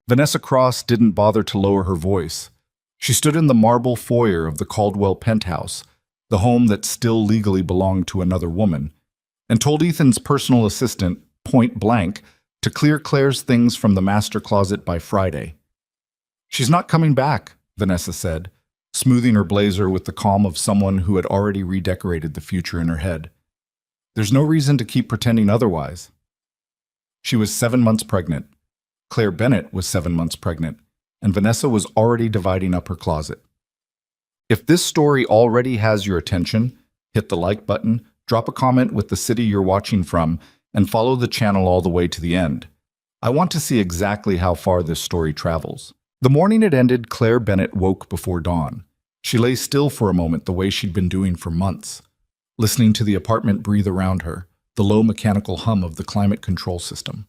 Vanessa Cross didn't bother to lower her voice. She stood in the marble foyer of the Caldwell penthouse, the home that still legally belonged to another woman, and told Ethan's personal assistant, point blank, to clear Claire's things from the master closet by Friday. "She's not coming back," Vanessa said, smoothing her blazer with the calm of someone who had already redecorated the future in her head. "There's no reason to keep pretending otherwise." She was 7 months pregnant. Claire Bennett was 7 months pregnant, and Vanessa was already dividing up her closet. If this story already has your attention, hit the like button, drop a comment with the city you're watching from, and follow the channel all the way to the end. I want to see exactly how far this story travels. The morning it ended, Claire Bennett woke before dawn. She lay still for a moment the way she'd been doing for months, listening to the apartment breathe around her, the low mechanical hum of the climate control system,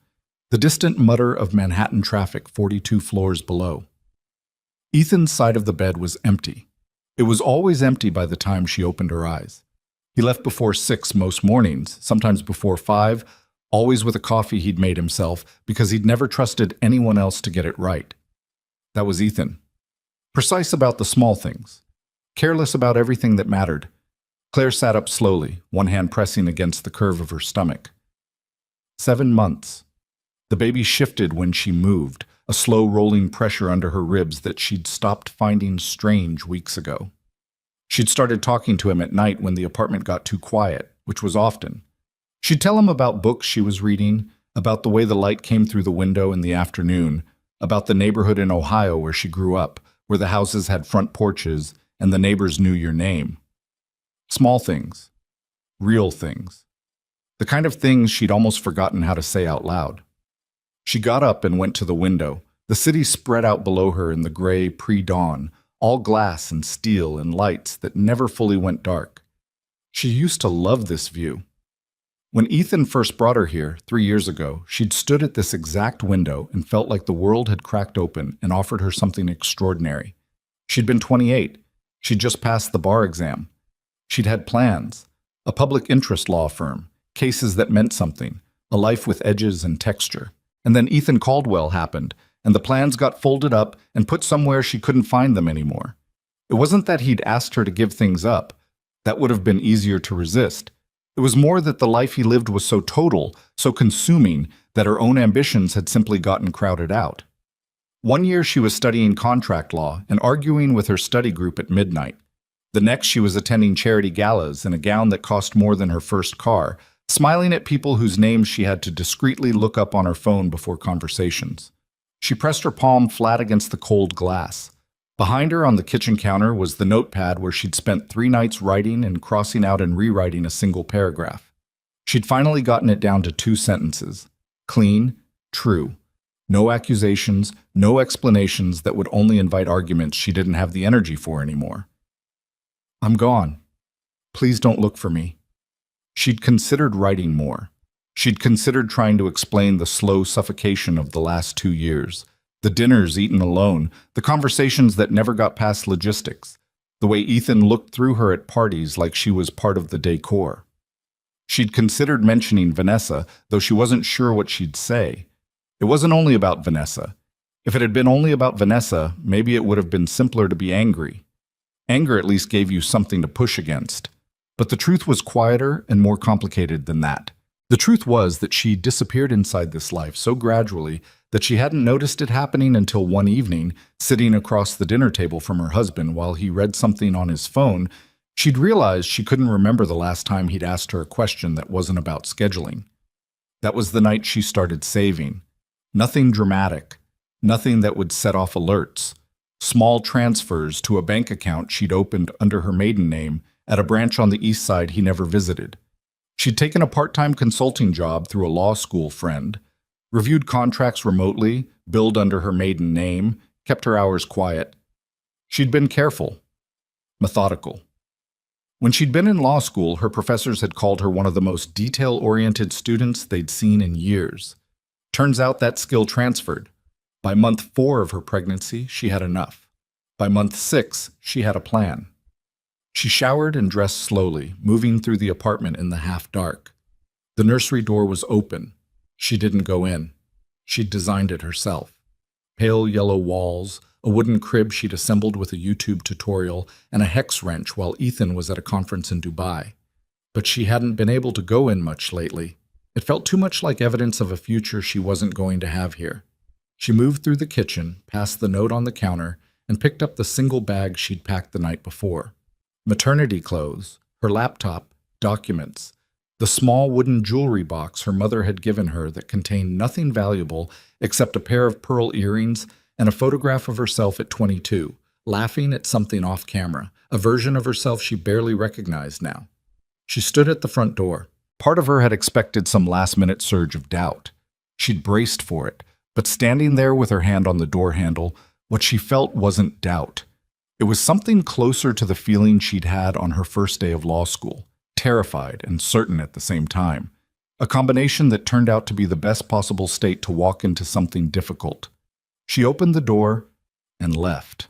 the distant mutter of Manhattan traffic 42 floors below. Ethan's side of the bed was empty. It was always empty by the time she opened her eyes. He left before 6 most mornings, sometimes before 5, always with a coffee he'd made himself because he'd never trusted anyone else to get it right. That was Ethan. Precise about the small things. Careless about everything that mattered. Claire sat up slowly, one hand pressing against the curve of her stomach. 7 months. The baby shifted when she moved, a slow rolling pressure under her ribs that she'd stopped finding strange weeks ago. She'd started talking to him at night when the apartment got too quiet, which was often. She'd tell him about books she was reading, about the way the light came through the window in the afternoon, about the neighborhood in Ohio where she grew up, where the houses had front porches and the neighbors knew your name. Small things. Real things. The kind of things she'd almost forgotten how to say out loud. She got up and went to the window. The city spread out below her in the gray pre-dawn, all glass and steel and lights that never fully went dark. She used to love this view. When Ethan first brought her here 3 years ago, she'd stood at this exact window and felt like the world had cracked open and offered her something extraordinary. She'd been 28. She'd just passed the bar exam. She'd had plans, a public interest law firm, cases that meant something, a life with edges and texture. And then Ethan Caldwell happened, and the plans got folded up and put somewhere she couldn't find them anymore. It wasn't that he'd asked her to give things up. That would have been easier to resist. It was more that the life he lived was so total, so consuming, that her own ambitions had simply gotten crowded out. 1 year she was studying contract law and arguing with her study group at midnight. The next she was attending charity galas in a gown that cost more than her first car, smiling at people whose names she had to discreetly look up on her phone before conversations. She pressed her palm flat against the cold glass. Behind her on the kitchen counter was the notepad where she'd spent 3 nights writing and crossing out and rewriting a single paragraph. She'd finally gotten it down to 2 sentences. Clean, true. No accusations, no explanations that would only invite arguments she didn't have the energy for anymore. "I'm gone. Please don't look for me." She'd considered writing more. She'd considered trying to explain the slow suffocation of the last 2 years, the dinners eaten alone, the conversations that never got past logistics, the way Ethan looked through her at parties like she was part of the decor. She'd considered mentioning Vanessa, though she wasn't sure what she'd say. It wasn't only about Vanessa. If it had been only about Vanessa, maybe it would have been simpler to be angry. Anger at least gave you something to push against. But the truth was quieter and more complicated than that. The truth was that she disappeared inside this life so gradually that she hadn't noticed it happening until one evening, sitting across the dinner table from her husband while he read something on his phone, she'd realized she couldn't remember the last time he'd asked her a question that wasn't about scheduling. That was the night she started saving. Nothing dramatic, nothing that would set off alerts. Small transfers to a bank account she'd opened under her maiden name at a branch on the east side he never visited. She'd taken a part-time consulting job through a law school friend, reviewed contracts remotely, billed under her maiden name, kept her hours quiet. She'd been careful, methodical. When she'd been in law school, her professors had called her one of the most detail-oriented students they'd seen in years. Turns out that skill transferred. By month 4 of her pregnancy, she had enough. By month 6, she had a plan. She showered and dressed slowly, moving through the apartment in the half-dark. The nursery door was open. She didn't go in. She'd designed it herself. Pale yellow walls, a wooden crib she'd assembled with a YouTube tutorial, and a hex wrench while Ethan was at a conference in Dubai. But she hadn't been able to go in much lately. It felt too much like evidence of a future she wasn't going to have here. She moved through the kitchen, past the note on the counter, and picked up the single bag she'd packed the night before. Maternity clothes, her laptop, documents, the small wooden jewelry box her mother had given her that contained nothing valuable except a pair of pearl earrings and a photograph of herself at 22, laughing at something off camera, a version of herself she barely recognized now. She stood at the front door. Part of her had expected some last-minute surge of doubt. She'd braced for it, but standing there with her hand on the door handle, what she felt wasn't doubt. It was something closer to the feeling she'd had on her first day of law school, terrified and certain at the same time. A combination that turned out to be the best possible state to walk into something difficult. She opened the door and left.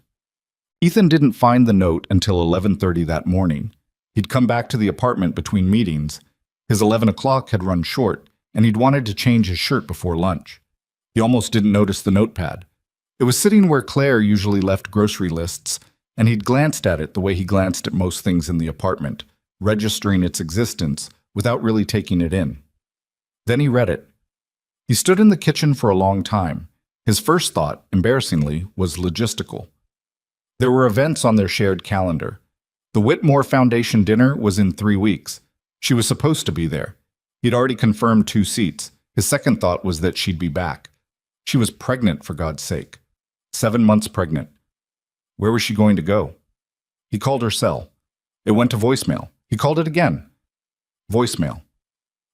Ethan didn't find the note until 11:30 that morning. He'd come back to the apartment between meetings. His 11 o'clock had run short, and he'd wanted to change his shirt before lunch. He almost didn't notice the notepad. It was sitting where Claire usually left grocery lists, and he'd glanced at it the way he glanced at most things in the apartment, registering its existence without really taking it in. Then he read it. He stood in the kitchen for a long time. His first thought, embarrassingly, was logistical. There were events on their shared calendar. The Whitmore Foundation dinner was in 3 weeks. She was supposed to be there. He'd already confirmed 2 seats. His second thought was that she'd be back. She was pregnant, for God's sake. 7 months pregnant. Where was she going to go? He called her cell. It went to voicemail. He called it again. Voicemail.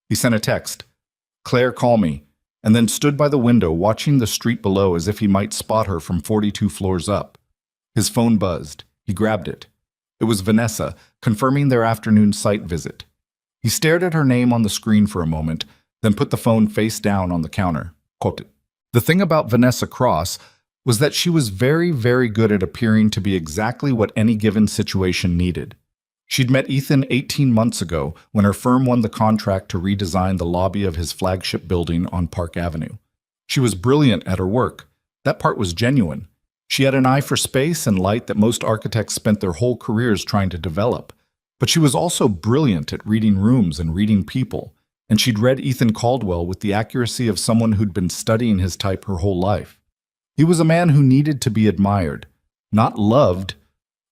He sent a text. Claire, call me, and then stood by the window watching the street below as if he might spot her from 42 floors up. His phone buzzed. He grabbed it. It was Vanessa, confirming their afternoon site visit. He stared at her name on the screen for a moment, then put the phone face down on the counter. Quoted. The thing about Vanessa Cross was that she was very, very good at appearing to be exactly what any given situation needed. She'd met Ethan 18 months ago when her firm won the contract to redesign the lobby of his flagship building on Park Avenue. She was brilliant at her work. That part was genuine. She had an eye for space and light that most architects spent their whole careers trying to develop. But she was also brilliant at reading rooms and reading people, and she'd read Ethan Caldwell with the accuracy of someone who'd been studying his type her whole life. He was a man who needed to be admired. Not loved,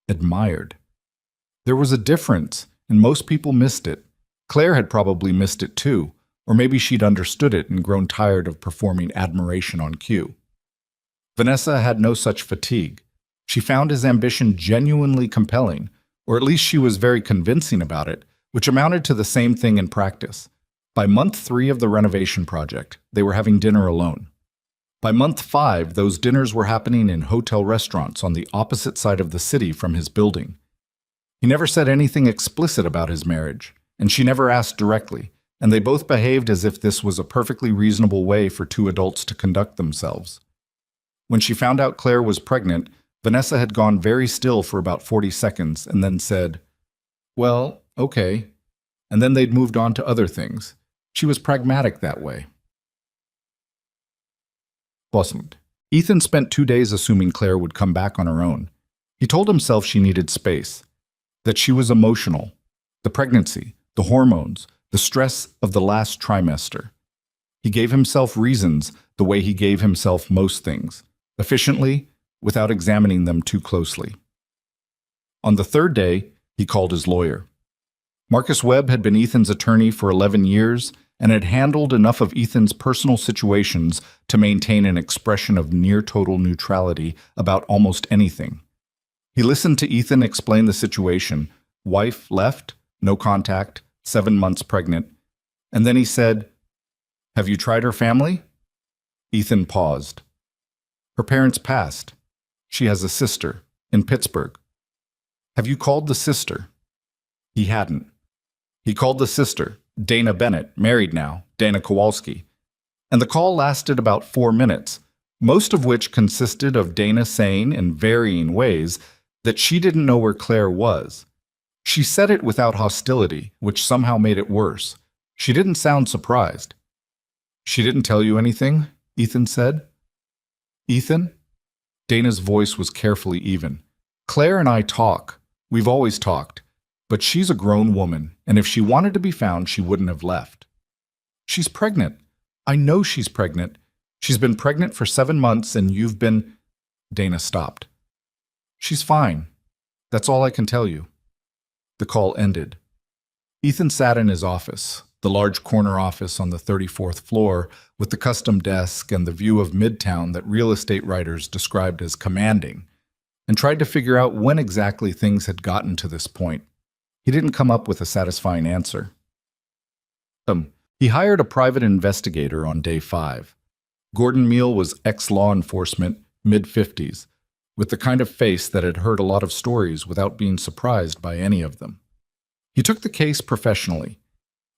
admired. There was a difference, and most people missed it. Claire had probably missed it too, or maybe she'd understood it and grown tired of performing admiration on cue. Vanessa had no such fatigue. She found his ambition genuinely compelling, or at least she was very convincing about it, which amounted to the same thing in practice. By month 3 of the renovation project, they were having dinner alone. By month 5, those dinners were happening in hotel restaurants on the opposite side of the city from his building. He never said anything explicit about his marriage, and she never asked directly, and they both behaved as if this was a perfectly reasonable way for 2 adults to conduct themselves. When she found out Claire was pregnant, Vanessa had gone very still for about 40 seconds and then said, "Well, okay." And then they'd moved on to other things. She was pragmatic that way. Blossomed. Ethan spent 2 days assuming Claire would come back on her own. He told himself she needed space, that she was emotional, the pregnancy, the hormones, the stress of the last trimester. He gave himself reasons the way he gave himself most things, efficiently, without examining them too closely. On the 3rd day, he called his lawyer. Marcus Webb had been Ethan's attorney for 11 years and had handled enough of Ethan's personal situations to maintain an expression of near-total neutrality about almost anything. He listened to Ethan explain the situation, wife left, no contact, 7 months pregnant, and then he said, "Have you tried her family?" Ethan paused. "Her parents passed. She has a sister, in Pittsburgh." "Have you called the sister?" He hadn't. He called the sister, Dana Bennett, married now, Dana Kowalski, and the call lasted about 4 minutes, most of which consisted of Dana saying in varying ways that she didn't know where Claire was. She said it without hostility, which somehow made it worse. She didn't sound surprised. She didn't tell you anything? Ethan said. Ethan? Dana's voice was carefully even. Claire and I talk. We've always talked. But she's a grown woman, and if she wanted to be found, she wouldn't have left. She's pregnant. I know she's pregnant. She's been pregnant for 7 months, and you've been... Dana stopped. She's fine. That's all I can tell you. The call ended. Ethan sat in his office, the large corner office on the 34th floor with the custom desk and the view of Midtown that real estate writers described as commanding, and tried to figure out when exactly things had gotten to this point. He didn't come up with a satisfying answer. He hired a private investigator on day 5. Gordon Meal was ex-law enforcement, mid-50s, with the kind of face that had heard a lot of stories without being surprised by any of them. He took the case professionally.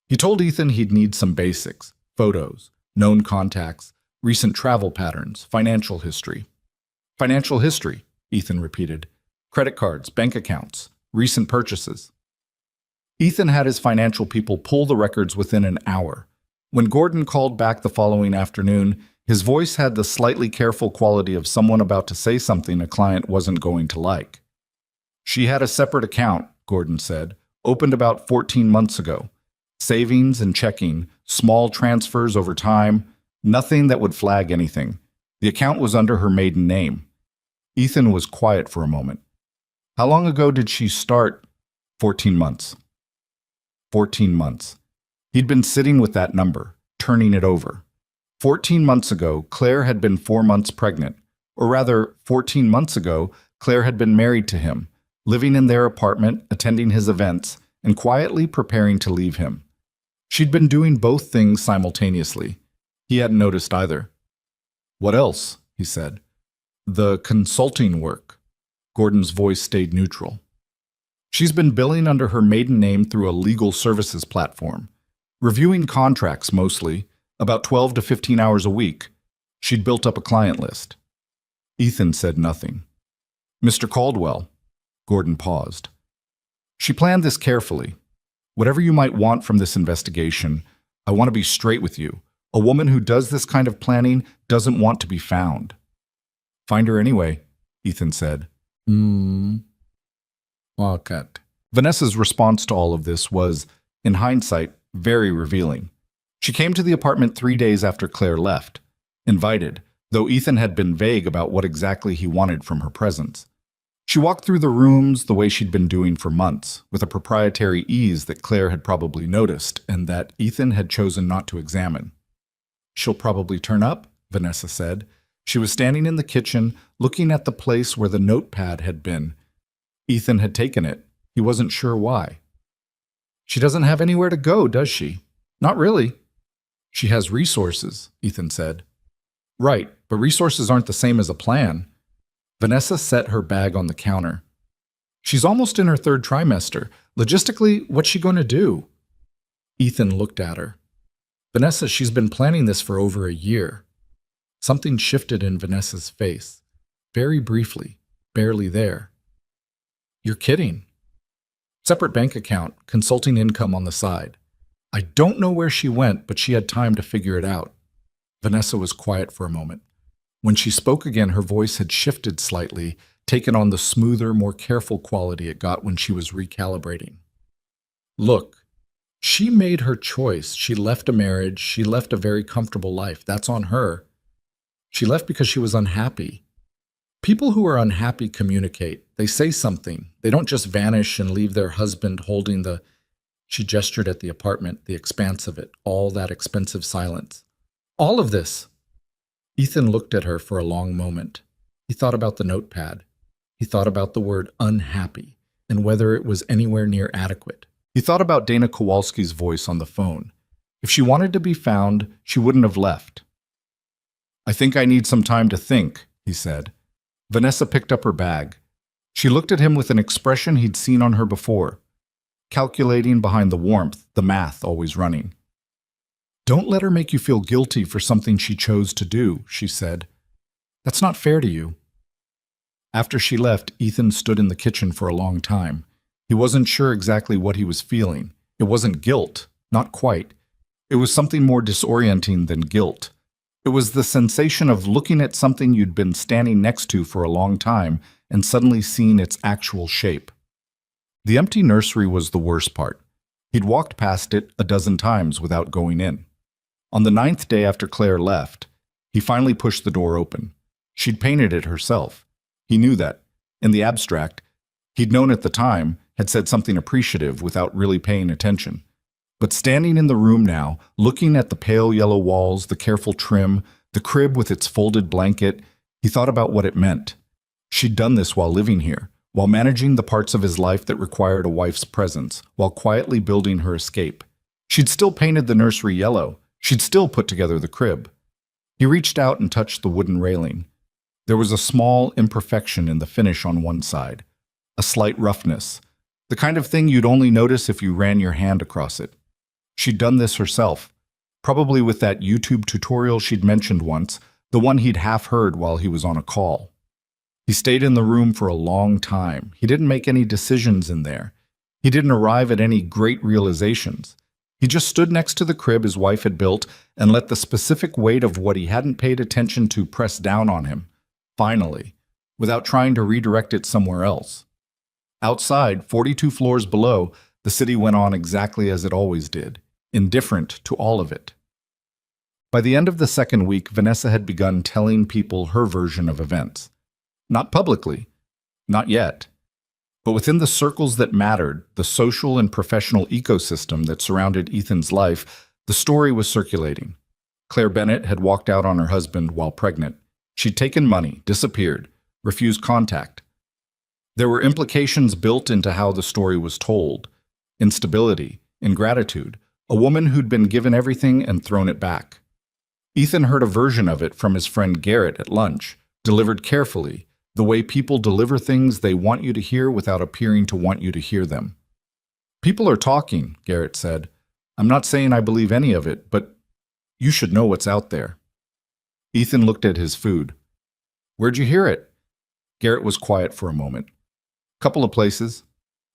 He told Ethan he'd need some basics: photos, known contacts, recent travel patterns, financial history. Financial history, Ethan repeated. Credit cards, bank accounts, recent purchases. Ethan had his financial people pull the records within an hour. When Gordon called back the following afternoon, his voice had the slightly careful quality of someone about to say something a client wasn't going to like. She had a separate account, Gordon said, opened about 14 months ago. Savings and checking, small transfers over time, nothing that would flag anything. The account was under her maiden name. Ethan was quiet for a moment. How long ago did she start? 14 months. 14 months. He'd been sitting with that number, turning it over. 14 months ago, Claire had been 4 months pregnant. Or rather, 14 months ago, Claire had been married to him, living in their apartment, attending his events, and quietly preparing to leave him. She'd been doing both things simultaneously. He hadn't noticed either. What else? He said. The consulting work. Gordon's voice stayed neutral. She's been billing under her maiden name through a legal services platform, reviewing contracts mostly, about 12 to 15 hours a week. She'd built up a client list. Ethan said nothing. Mr. Caldwell. Gordon paused. She planned this carefully. Whatever you might want from this investigation, I want to be straight with you. A woman who does this kind of planning doesn't want to be found. Find her anyway, Ethan said. Cut. Vanessa's response to all of this was, in hindsight, very revealing. She came to the apartment 3 days after Claire left, invited, though Ethan had been vague about what exactly he wanted from her presence. She walked through the rooms the way she'd been doing for months, with a proprietary ease that Claire had probably noticed and that Ethan had chosen not to examine. She'll probably turn up, Vanessa said. She was standing in the kitchen, looking at the place where the notepad had been. Ethan had taken it. He wasn't sure why. She doesn't have anywhere to go, does she? Not really. She has resources, Ethan said. Right, but resources aren't the same as a plan. Vanessa set her bag on the counter. She's almost in her 3rd trimester. Logistically, what's she going to do? Ethan looked at her. Vanessa, she's been planning this for over a year. Something shifted in Vanessa's face. Very briefly, barely there. You're kidding. Separate bank account, consulting income on the side. I don't know where she went, but she had time to figure it out. Vanessa was quiet for a moment. When she spoke again, her voice had shifted slightly, taken on the smoother, more careful quality it got when she was recalibrating. Look, she made her choice. She left a marriage. She left a very comfortable life. That's on her. She left because she was unhappy. People who are unhappy communicate. They say something. They don't just vanish and leave their husband holding the... She gestured at the apartment, the expanse of it, all that expensive silence. All of this. Ethan looked at her for a long moment. He thought about the notepad. He thought about the word unhappy and whether it was anywhere near adequate. He thought about Dana Kowalski's voice on the phone. If she wanted to be found, she wouldn't have left. I think I need some time to think, he said. Vanessa picked up her bag. She looked at him with an expression he'd seen on her before, calculating behind the warmth, the math always running. Don't let her make you feel guilty for something she chose to do, she said. That's not fair to you. After she left, Ethan stood in the kitchen for a long time. He wasn't sure exactly what he was feeling. It wasn't guilt, not quite. It was something more disorienting than guilt. It was the sensation of looking at something you'd been standing next to for a long time and suddenly seeing its actual shape. The empty nursery was the worst part. He'd walked past it a dozen times without going in. On the ninth day after Claire left, he finally pushed the door open. She'd painted it herself. He knew that, in the abstract, he'd known at the time, had said something appreciative without really paying attention. But standing in the room now, looking at the pale yellow walls, the careful trim, the crib with its folded blanket, he thought about what it meant. She'd done this while living here, while managing the parts of his life that required a wife's presence, while quietly building her escape. She'd still painted the nursery yellow. She'd still put together the crib. He reached out and touched the wooden railing. There was a small imperfection in the finish on one side, a slight roughness, the kind of thing you'd only notice if you ran your hand across it. She'd done this herself, probably with that YouTube tutorial she'd mentioned once, the one he'd half heard while he was on a call. He stayed in the room for a long time. He didn't make any decisions in there. He didn't arrive at any great realizations. He just stood next to the crib his wife had built and let the specific weight of what he hadn't paid attention to press down on him, finally, without trying to redirect it somewhere else. Outside, 42 floors below, the city went on exactly as it always did, indifferent to all of it. By the end of the second week, Vanessa had begun telling people her version of events. Not publicly, not yet, but within the circles that mattered, the social and professional ecosystem that surrounded Ethan's life, the story was circulating. Claire Bennett had walked out on her husband while pregnant. She'd taken money, disappeared, refused contact. There were implications built into how the story was told. Instability, ingratitude, a woman who'd been given everything and thrown it back. Ethan heard a version of it from his friend Garrett at lunch, delivered carefully, the way people deliver things they want you to hear without appearing to want you to hear them. "People are talking," Garrett said. "I'm not saying I believe any of it, but you should know what's out there." Ethan looked at his food. "Where'd you hear it?" Garrett was quiet for a moment. "Couple of places."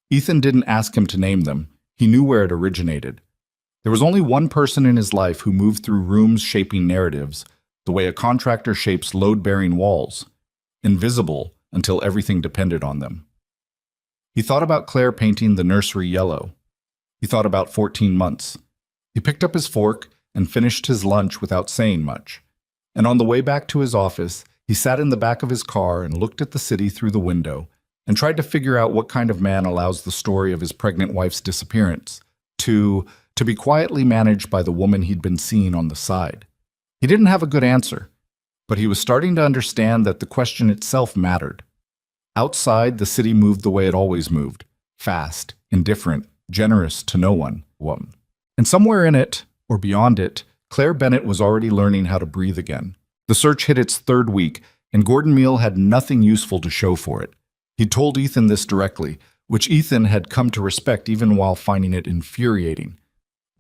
Ethan didn't ask him to name them. He knew where it originated. There was only one person in his life who moved through rooms shaping narratives, the way a contractor shapes load-bearing walls, invisible until everything depended on them. He thought about Claire painting the nursery yellow. He thought about 14 months. He picked up his fork and finished his lunch without saying much. And on the way back to his office, he sat in the back of his car and looked at the city through the window and tried to figure out what kind of man allows the story of his pregnant wife's disappearance to be quietly managed by the woman he'd been seeing on the side. He didn't have a good answer, but he was starting to understand that the question itself mattered. Outside, the city moved the way it always moved, fast, indifferent, generous to no one. And somewhere in it, or beyond it, Claire Bennett was already learning how to breathe again. The search hit its third week, and Gordon Meal had nothing useful to show for it. He'd told Ethan this directly, which Ethan had come to respect even while finding it infuriating.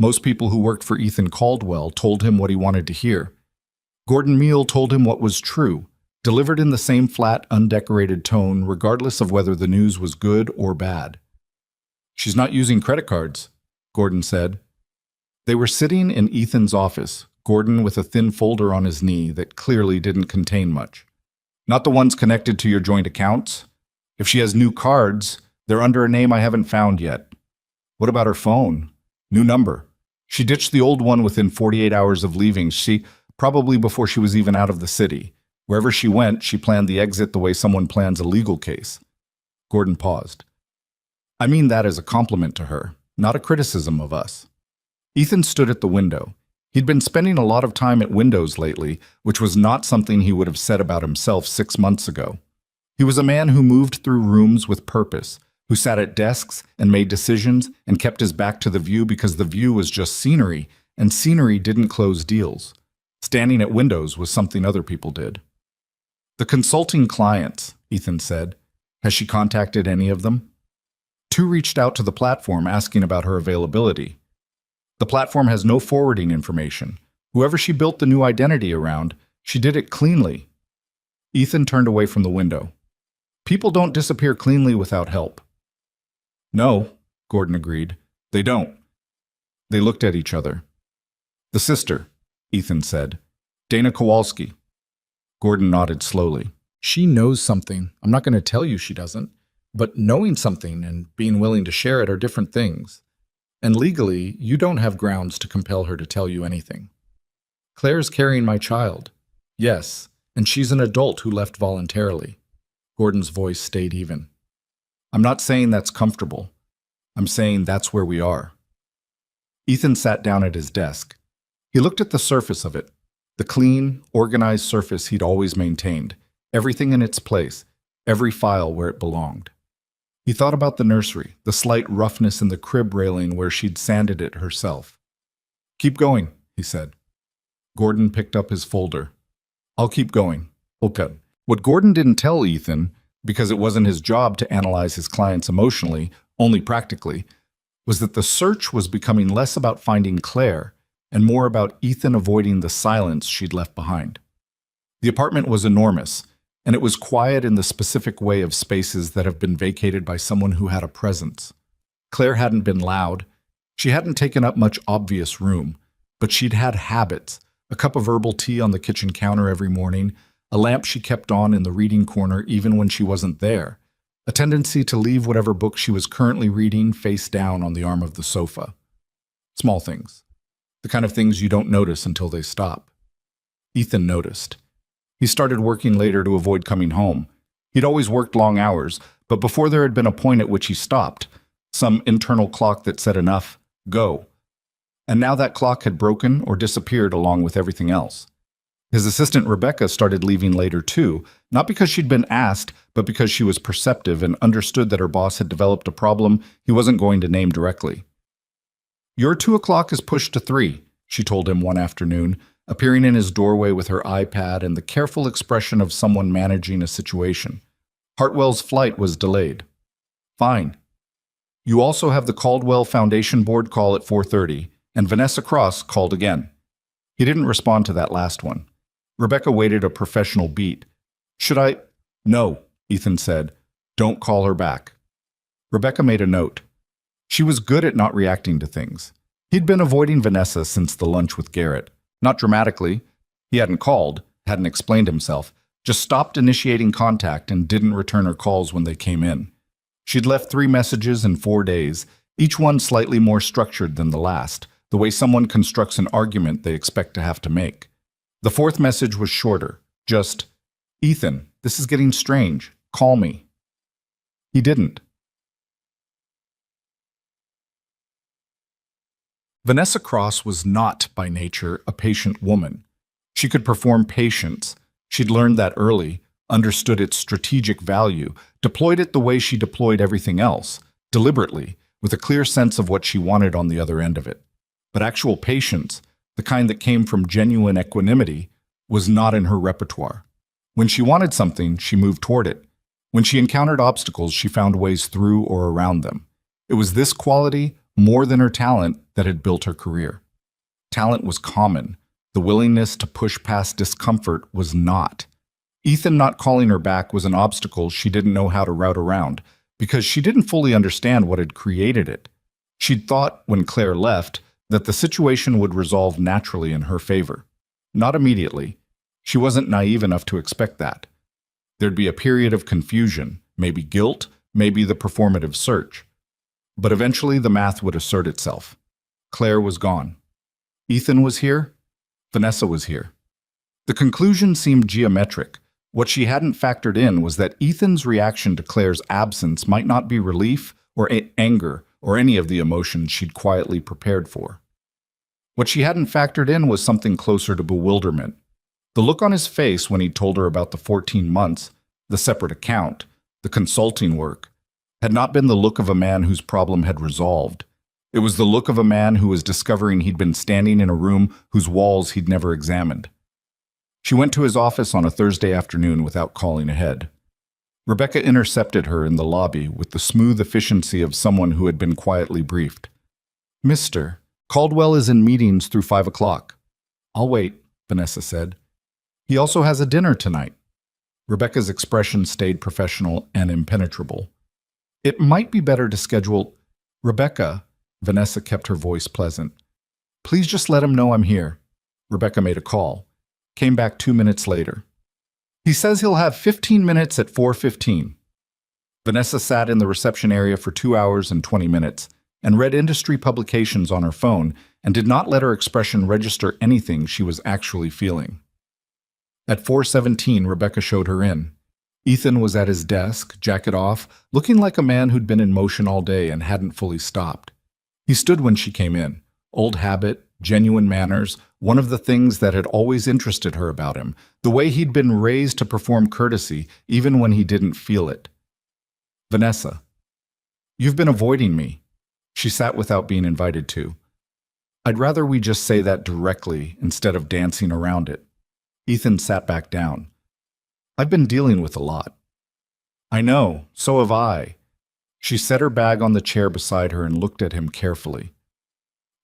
Most people who worked for Ethan Caldwell told him what he wanted to hear. Gordon Meal told him what was true, delivered in the same flat, undecorated tone, regardless of whether the news was good or bad. "She's not using credit cards," Gordon said. They were sitting in Ethan's office, Gordon with a thin folder on his knee that clearly didn't contain much. "Not the ones connected to your joint accounts? If she has new cards, they're under a name I haven't found yet." "What about her phone? New number." "She ditched the old one within 48 hours of leaving. Probably before she was even out of the city. Wherever she went, she planned the exit the way someone plans a legal case." Gordon paused. "I mean that as a compliment to her, not a criticism of us." Ethan stood at the window. He'd been spending a lot of time at windows lately, which was not something he would have said about himself 6 months ago. He was a man who moved through rooms with purpose, who sat at desks and made decisions and kept his back to the view because the view was just scenery, and scenery didn't close deals. Standing at windows was something other people did. "The consulting clients," Ethan said. "Has she contacted any of them?" 2 reached out to the platform asking about her availability. "The platform has no forwarding information. Whoever she built the new identity around, she did it cleanly." Ethan turned away from the window. "People don't disappear cleanly without help." "No," Gordon agreed. "They don't." They looked at each other. The sister, Ethan said. Dana Kowalski. Gordon nodded slowly. She knows something. I'm not going to tell you she doesn't. But knowing something and being willing to share it are different things. And legally, you don't have grounds to compel her to tell you anything. Claire's carrying my child. Yes, and she's an adult who left voluntarily. Gordon's voice stayed even. I'm not saying that's comfortable. I'm saying that's where we are. Ethan sat down at his desk. He looked at the surface of it, the clean, organized surface he'd always maintained, everything in its place, every file where it belonged. He thought about the nursery, the slight roughness in the crib railing where she'd sanded it herself. Keep going, he said. Gordon picked up his folder. I'll keep going. Okay. What Gordon didn't tell Ethan, because it wasn't his job to analyze his clients emotionally, only practically, was that the search was becoming less about finding Claire and more about Ethan avoiding the silence she'd left behind. The apartment was enormous, and it was quiet in the specific way of spaces that have been vacated by someone who had a presence. Claire hadn't been loud. She hadn't taken up much obvious room, but she'd had habits, a cup of herbal tea on the kitchen counter every morning, a lamp she kept on in the reading corner even when she wasn't there, a tendency to leave whatever book she was currently reading face down on the arm of the sofa. Small things. The kind of things you don't notice until they stop. Ethan noticed. He started working later to avoid coming home. He'd always worked long hours, but before there had been a point at which he stopped, some internal clock that said enough, go. And now that clock had broken or disappeared along with everything else. His assistant Rebecca started leaving later too, not because she'd been asked, but because she was perceptive and understood that her boss had developed a problem he wasn't going to name directly. Your 2 o'clock is pushed to 3, she told him one afternoon, appearing in his doorway with her iPad and the careful expression of someone managing a situation. Hartwell's flight was delayed. Fine. You also have the Caldwell Foundation board call at 4:30, and Vanessa Cross called again. He didn't respond to that last one. Rebecca waited a professional beat. Should I? No, Ethan said. Don't call her back. Rebecca made a note. She was good at not reacting to things. He'd been avoiding Vanessa since the lunch with Garrett. Not dramatically. He hadn't called, hadn't explained himself, just stopped initiating contact and didn't return her calls when they came in. She'd left 3 messages in 4 days, each one slightly more structured than the last, the way someone constructs an argument they expect to have to make. The 4th message was shorter, just, Ethan, this is getting strange. Call me. He didn't. Vanessa Cross was not, by nature, a patient woman. She could perform patience. She'd learned that early, understood its strategic value, deployed it the way she deployed everything else, deliberately, with a clear sense of what she wanted on the other end of it. But actual patience, the kind that came from genuine equanimity, was not in her repertoire. When she wanted something, she moved toward it. When she encountered obstacles, she found ways through or around them. It was this quality, more than her talent, that had built her career. Talent was common. The willingness to push past discomfort was not. Ethan not calling her back was an obstacle she didn't know how to route around, because she didn't fully understand what had created it. She'd thought, when Claire left, that the situation would resolve naturally in her favor. Not immediately. She wasn't naive enough to expect that. There'd be a period of confusion, maybe guilt, maybe the performative search. But eventually the math would assert itself. Claire was gone. Ethan was here. Vanessa was here. The conclusion seemed geometric. What she hadn't factored in was that Ethan's reaction to Claire's absence might not be relief or anger or any of the emotions she'd quietly prepared for. What she hadn't factored in was something closer to bewilderment. The look on his face when he'd told her about the 14 months, the separate account, the consulting work, had not been the look of a man whose problem had resolved. It was the look of a man who was discovering he'd been standing in a room whose walls he'd never examined. She went to his office on a Thursday afternoon without calling ahead. Rebecca intercepted her in the lobby with the smooth efficiency of someone who had been quietly briefed. Mr. Caldwell is in meetings through 5 o'clock. I'll wait, Vanessa said. He also has a dinner tonight. Rebecca's expression stayed professional and impenetrable. It might be better to schedule... Rebecca, Vanessa kept her voice pleasant. Please just let him know I'm here. Rebecca made a call. Came back 2 minutes later. He says he'll have 15 minutes at 4:15. Vanessa sat in the reception area for 2 hours and 20 minutes and read industry publications on her phone and did not let her expression register anything she was actually feeling. At 4:17, Rebecca showed her in. Ethan was at his desk, jacket off, looking like a man who'd been in motion all day and hadn't fully stopped. He stood when she came in. Old habit, genuine manners, one of the things that had always interested her about him, the way he'd been raised to perform courtesy even when he didn't feel it. Vanessa, you've been avoiding me. She sat without being invited to. I'd rather we just say that directly instead of dancing around it. Ethan sat back down. I've been dealing with a lot. I know, so have I. She set her bag on the chair beside her and looked at him carefully.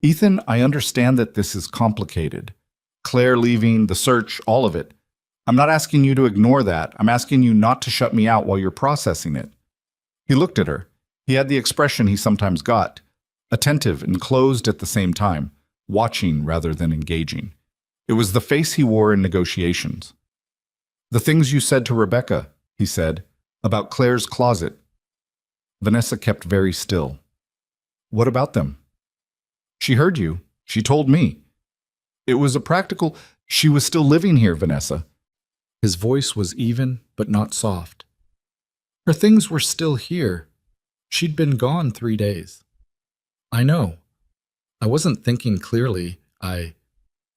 Ethan, I understand that this is complicated. Claire leaving, the search, all of it. I'm not asking you to ignore that. I'm asking you not to shut me out while you're processing it. He looked at her. He had the expression he sometimes got, attentive and closed at the same time, watching rather than engaging. It was the face he wore in negotiations. The things you said to Rebecca, he said, about Claire's closet. Vanessa kept very still. What about them? She heard you. She told me. It was a practical... She was still living here, Vanessa. His voice was even, but not soft. Her things were still here. She'd been gone 3 days. I know. I wasn't thinking clearly.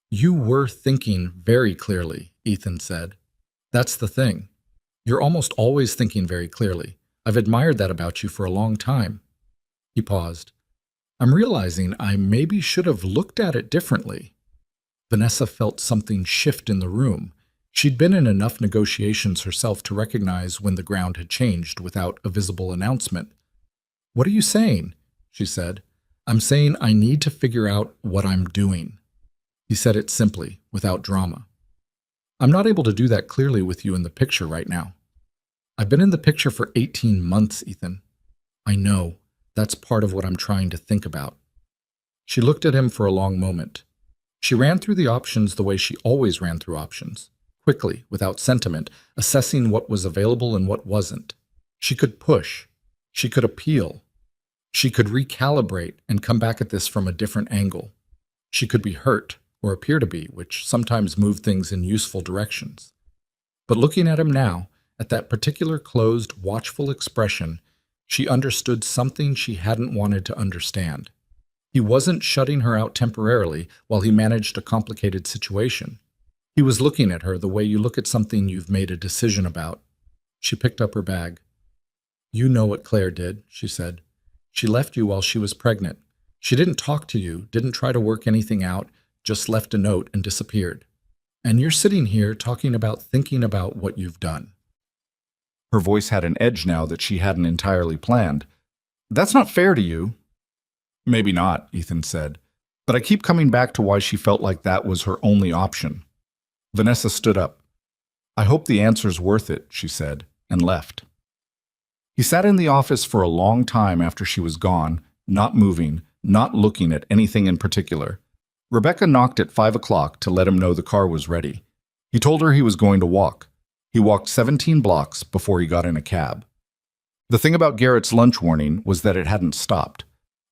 You were thinking very clearly, Ethan said. That's the thing. You're almost always thinking very clearly. I've admired that about you for a long time. He paused. I'm realizing I maybe should have looked at it differently. Vanessa felt something shift in the room. She'd been in enough negotiations herself to recognize when the ground had changed without a visible announcement. What are you saying? She said. I'm saying I need to figure out what I'm doing. He said it simply, without drama. I'm not able to do that clearly with you in the picture right now. I've been in the picture for 18 months, Ethan. I know. That's part of what I'm trying to think about. She looked at him for a long moment. She ran through the options the way she always ran through options, quickly, without sentiment, assessing what was available and what wasn't. She could push. She could appeal. She could recalibrate and come back at this from a different angle. She could be hurt, or appear to be, which sometimes moved things in useful directions. But looking at him now, at that particular closed, watchful expression, she understood something she hadn't wanted to understand. He wasn't shutting her out temporarily while he managed a complicated situation. He was looking at her the way you look at something you've made a decision about. She picked up her bag. You know what Claire did, she said. She left you while she was pregnant. She didn't talk to you, didn't try to work anything out, just left a note and disappeared. And you're sitting here thinking about what you've done. Her voice had an edge now that she hadn't entirely planned. That's not fair to you. Maybe not, Ethan said, but I keep coming back to why she felt like that was her only option. Vanessa stood up. I hope the answer's worth it, she said, and left. He sat in the office for a long time after she was gone, not moving, not looking at anything in particular. Rebecca knocked at 5 o'clock to let him know the car was ready. He told her he was going to walk. He walked 17 blocks before he got in a cab. The thing about Garrett's lunch warning was that it hadn't stopped.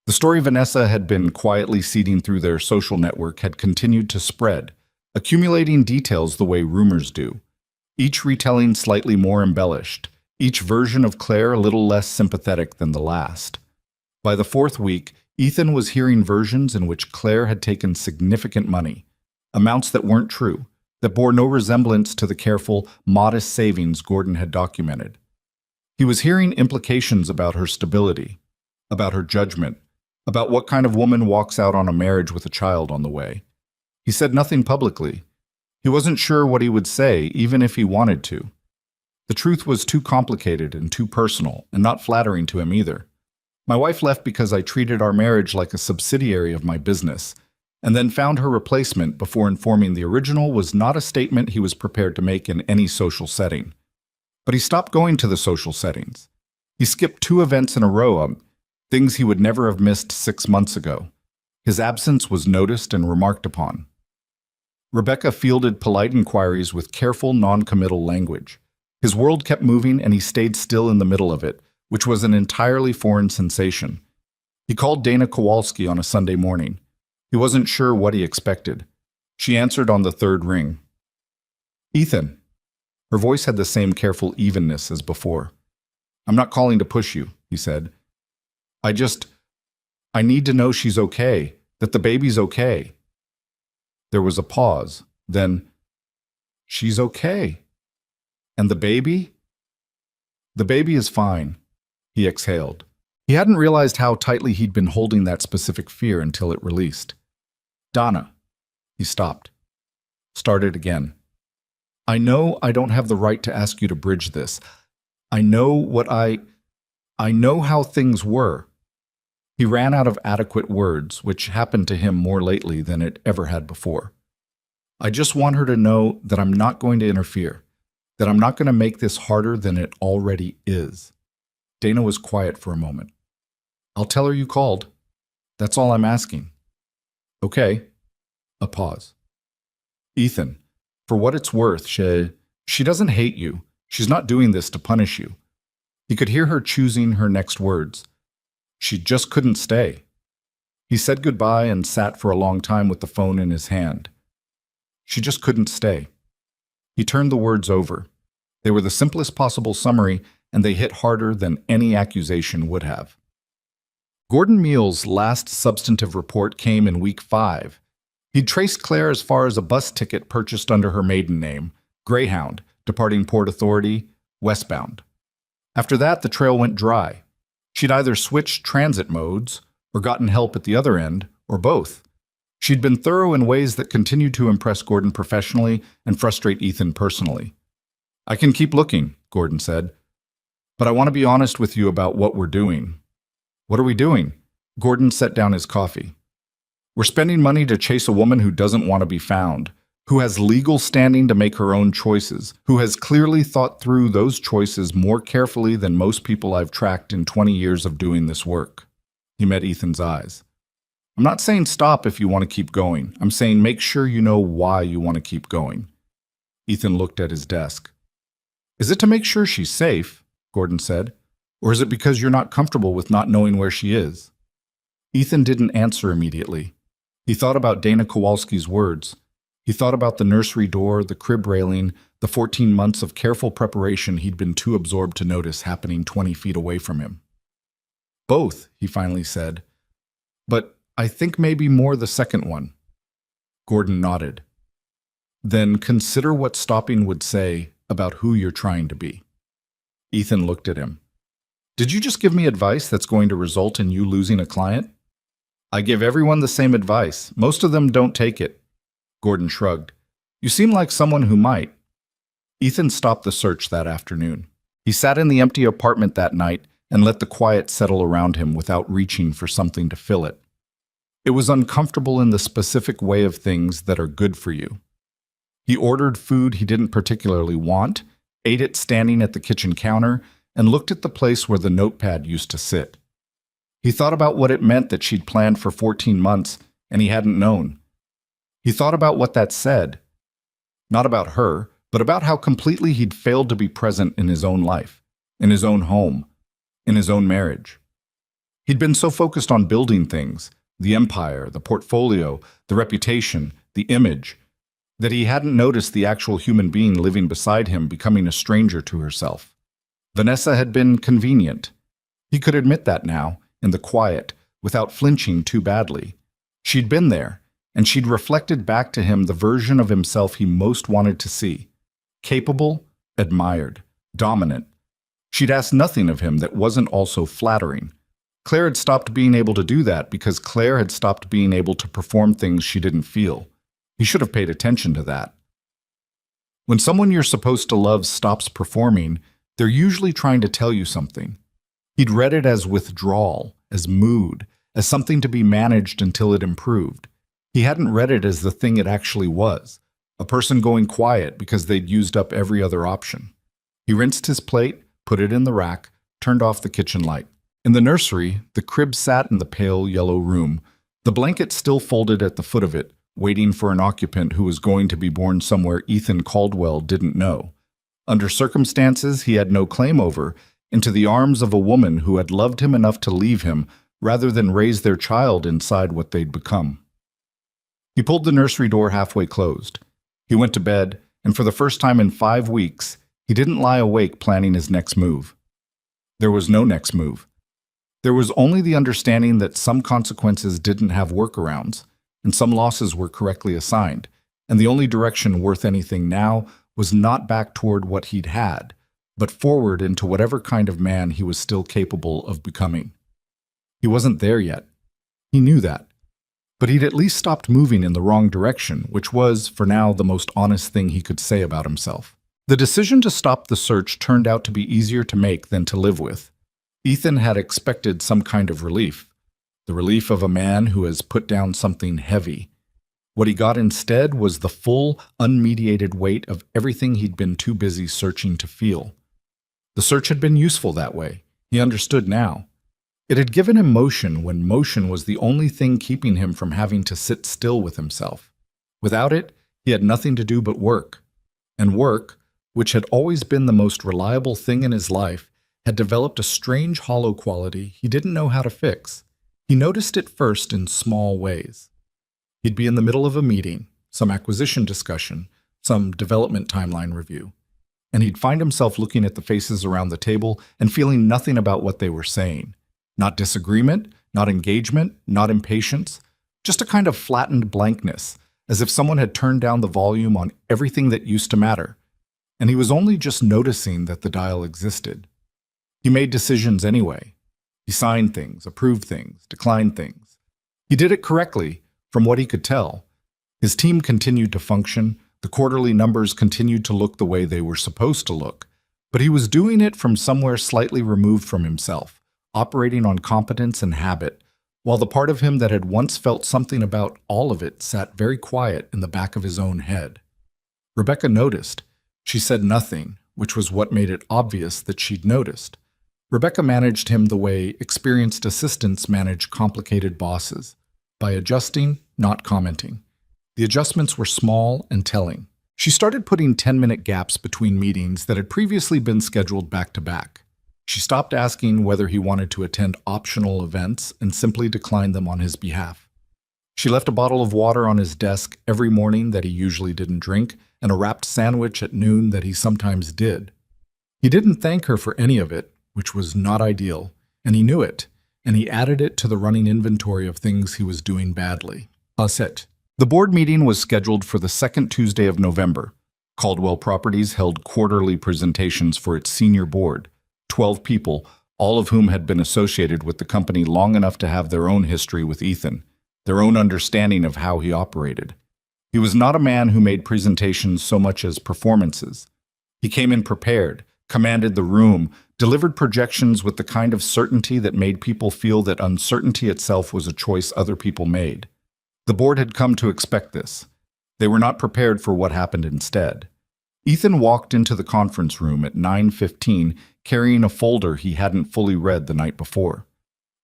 The story Vanessa had been quietly seeding through their social network had continued to spread, accumulating details the way rumors do, each retelling slightly more embellished, each version of Claire a little less sympathetic than the last. By the 4th week, Ethan was hearing versions in which Claire had taken significant money, amounts that weren't true, that bore no resemblance to the careful, modest savings Gordon had documented. He was hearing implications about her stability, about her judgment, about what kind of woman walks out on a marriage with a child on the way. He said nothing publicly. He wasn't sure what he would say, even if he wanted to. The truth was too complicated and too personal, and not flattering to him either. My wife left because I treated our marriage like a subsidiary of my business, and then found her replacement before informing the original was not a statement he was prepared to make in any social setting. But he stopped going to the social settings. He skipped 2 events in a row, things he would never have missed 6 months ago. His absence was noticed and remarked upon. Rebecca fielded polite inquiries with careful, non-committal language. His world kept moving and he stayed still in the middle of it, which was an entirely foreign sensation. He called Dana Kowalski on a Sunday morning. He wasn't sure what he expected. She answered on the third ring. "Ethan." Her voice had the same careful evenness as before. "I'm not calling to push you," he said. I need to know she's okay, that the baby's okay." There was a pause. Then, "She's okay. And the baby?" "The baby is fine," he exhaled. He hadn't realized how tightly he'd been holding that specific fear until it released. "Donna." He stopped. Started again. "I know I don't have the right to ask you to bridge this. I know how things were." He ran out of adequate words, which happened to him more lately than it ever had before. "I just want her to know that I'm not going to interfere, that I'm not going to make this harder than it already is." Dana was quiet for a moment. "I'll tell her you called. That's all I'm asking." "Okay." A pause. "Ethan, for what it's worth, she doesn't hate you. She's not doing this to punish you." He could hear her choosing her next words. She just couldn't stay. He said goodbye and sat for a long time with the phone in his hand. She just couldn't stay. He turned the words over. They were the simplest possible summary, and they hit harder than any accusation would have. Gordon Meal's last substantive report came in week 5. He'd traced Claire as far as a bus ticket purchased under her maiden name, Greyhound, departing Port Authority, westbound. After that, the trail went dry. She'd either switched transit modes, or gotten help at the other end, or both. She'd been thorough in ways that continued to impress Gordon professionally and frustrate Ethan personally. "I can keep looking," Gordon said, "but I want to be honest with you about what we're doing." "What are we doing?" Gordon set down his coffee. "We're spending money to chase a woman who doesn't want to be found, who has legal standing to make her own choices, who has clearly thought through those choices more carefully than most people I've tracked in 20 years of doing this work." He met Ethan's eyes. "I'm not saying stop if you want to keep going. I'm saying make sure you know why you want to keep going." Ethan looked at his desk. "Is it to make sure she's safe?" Gordon said. "Or is it because you're not comfortable with not knowing where she is?" Ethan didn't answer immediately. He thought about Dana Kowalski's words. He thought about the nursery door, the crib railing, the 14 months of careful preparation he'd been too absorbed to notice happening 20 feet away from him. "Both," he finally said. "But I think maybe more the second one." Gordon nodded. "Then consider what stopping would say about who you're trying to be." Ethan looked at him. "Did you just give me advice that's going to result in you losing a client?" "I give everyone the same advice. Most of them don't take it." Gordon shrugged. "You seem like someone who might." Ethan stopped the search that afternoon. He sat in the empty apartment that night and let the quiet settle around him without reaching for something to fill it. It was uncomfortable in the specific way of things that are good for you. He ordered food he didn't particularly want, ate it standing at the kitchen counter, and looked at the place where the notepad used to sit. He thought about what it meant that she'd planned for 14 months and he hadn't known. He thought about what that said. Not about her, but about how completely he'd failed to be present in his own life, in his own home, in his own marriage. He'd been so focused on building things, the empire, the portfolio, the reputation, the image, that he hadn't noticed the actual human being living beside him becoming a stranger to herself. Vanessa had been convenient. He could admit that now, in the quiet, without flinching too badly. She'd been there, and she'd reflected back to him the version of himself he most wanted to see. Capable, admired, dominant. She'd asked nothing of him that wasn't also flattering. Claire had stopped being able to do that because Claire had stopped being able to perform things she didn't feel. He should have paid attention to that. When someone you're supposed to love stops performing, they're usually trying to tell you something. He'd read it as withdrawal, as mood, as something to be managed until it improved. He hadn't read it as the thing it actually was, a person going quiet because they'd used up every other option. He rinsed his plate, put it in the rack, turned off the kitchen light. In the nursery, the crib sat in the pale yellow room, The blanket still folded at the foot of it, waiting for an occupant who was going to be born somewhere Ethan Caldwell didn't know. Under circumstances he had no claim over, into the arms of a woman who had loved him enough to leave him rather than raise their child inside what they'd become. He pulled the nursery door halfway closed. He went to bed, and for the first time in 5 weeks, he didn't lie awake planning his next move. There was no next move. There was only the understanding that some consequences didn't have workarounds, and some losses were correctly assigned, and the only direction worth anything now was not back toward what he'd had, but forward into whatever kind of man he was still capable of becoming. He wasn't there yet. He knew that. But he'd at least stopped moving in the wrong direction, which was, for now, the most honest thing he could say about himself. The decision to stop the search turned out to be easier to make than to live with. Ethan had expected some kind of relief, the relief of a man who has put down something heavy. What he got instead was the full, unmediated weight of everything he'd been too busy searching to feel. The search had been useful that way. He understood now. It had given him motion when motion was the only thing keeping him from having to sit still with himself. Without it, he had nothing to do but work. And work, which had always been the most reliable thing in his life, had developed a strange hollow quality he didn't know how to fix. He noticed it first in small ways. He'd be in the middle of a meeting, some acquisition discussion, some development timeline review, and he'd find himself looking at the faces around the table and feeling nothing about what they were saying. Not disagreement, not engagement, not impatience, just a kind of flattened blankness, as if someone had turned down the volume on everything that used to matter, and he was only just noticing that the dial existed. He made decisions anyway. He signed things, approved things, declined things. He did it correctly, from what he could tell. His team continued to function, the quarterly numbers continued to look the way they were supposed to look, but he was doing it from somewhere slightly removed from himself, operating on competence and habit, while the part of him that had once felt something about all of it sat very quiet in the back of his own head. Rebecca noticed. She said nothing, which was what made it obvious that she'd noticed. Rebecca managed him the way experienced assistants manage complicated bosses, by adjusting, not commenting. The adjustments were small and telling. She started putting 10-minute gaps between meetings that had previously been scheduled back-to-back. She stopped asking whether he wanted to attend optional events and simply declined them on his behalf. She left a bottle of water on his desk every morning that he usually didn't drink, and a wrapped sandwich at noon that he sometimes did. He didn't thank her for any of it, which was not ideal, and he knew it, and he added it to the running inventory of things he was doing badly. It. The board meeting was scheduled for the second Tuesday of November. Caldwell Properties held quarterly presentations for its senior board, 12 people, all of whom had been associated with the company long enough to have their own history with Ethan, their own understanding of how he operated. He was not a man who made presentations so much as performances. He came in prepared, commanded the room, delivered projections with the kind of certainty that made people feel that uncertainty itself was a choice other people made. The board had come to expect this. They were not prepared for what happened instead. Ethan walked into the conference room at 9:15 carrying a folder he hadn't fully read the night before.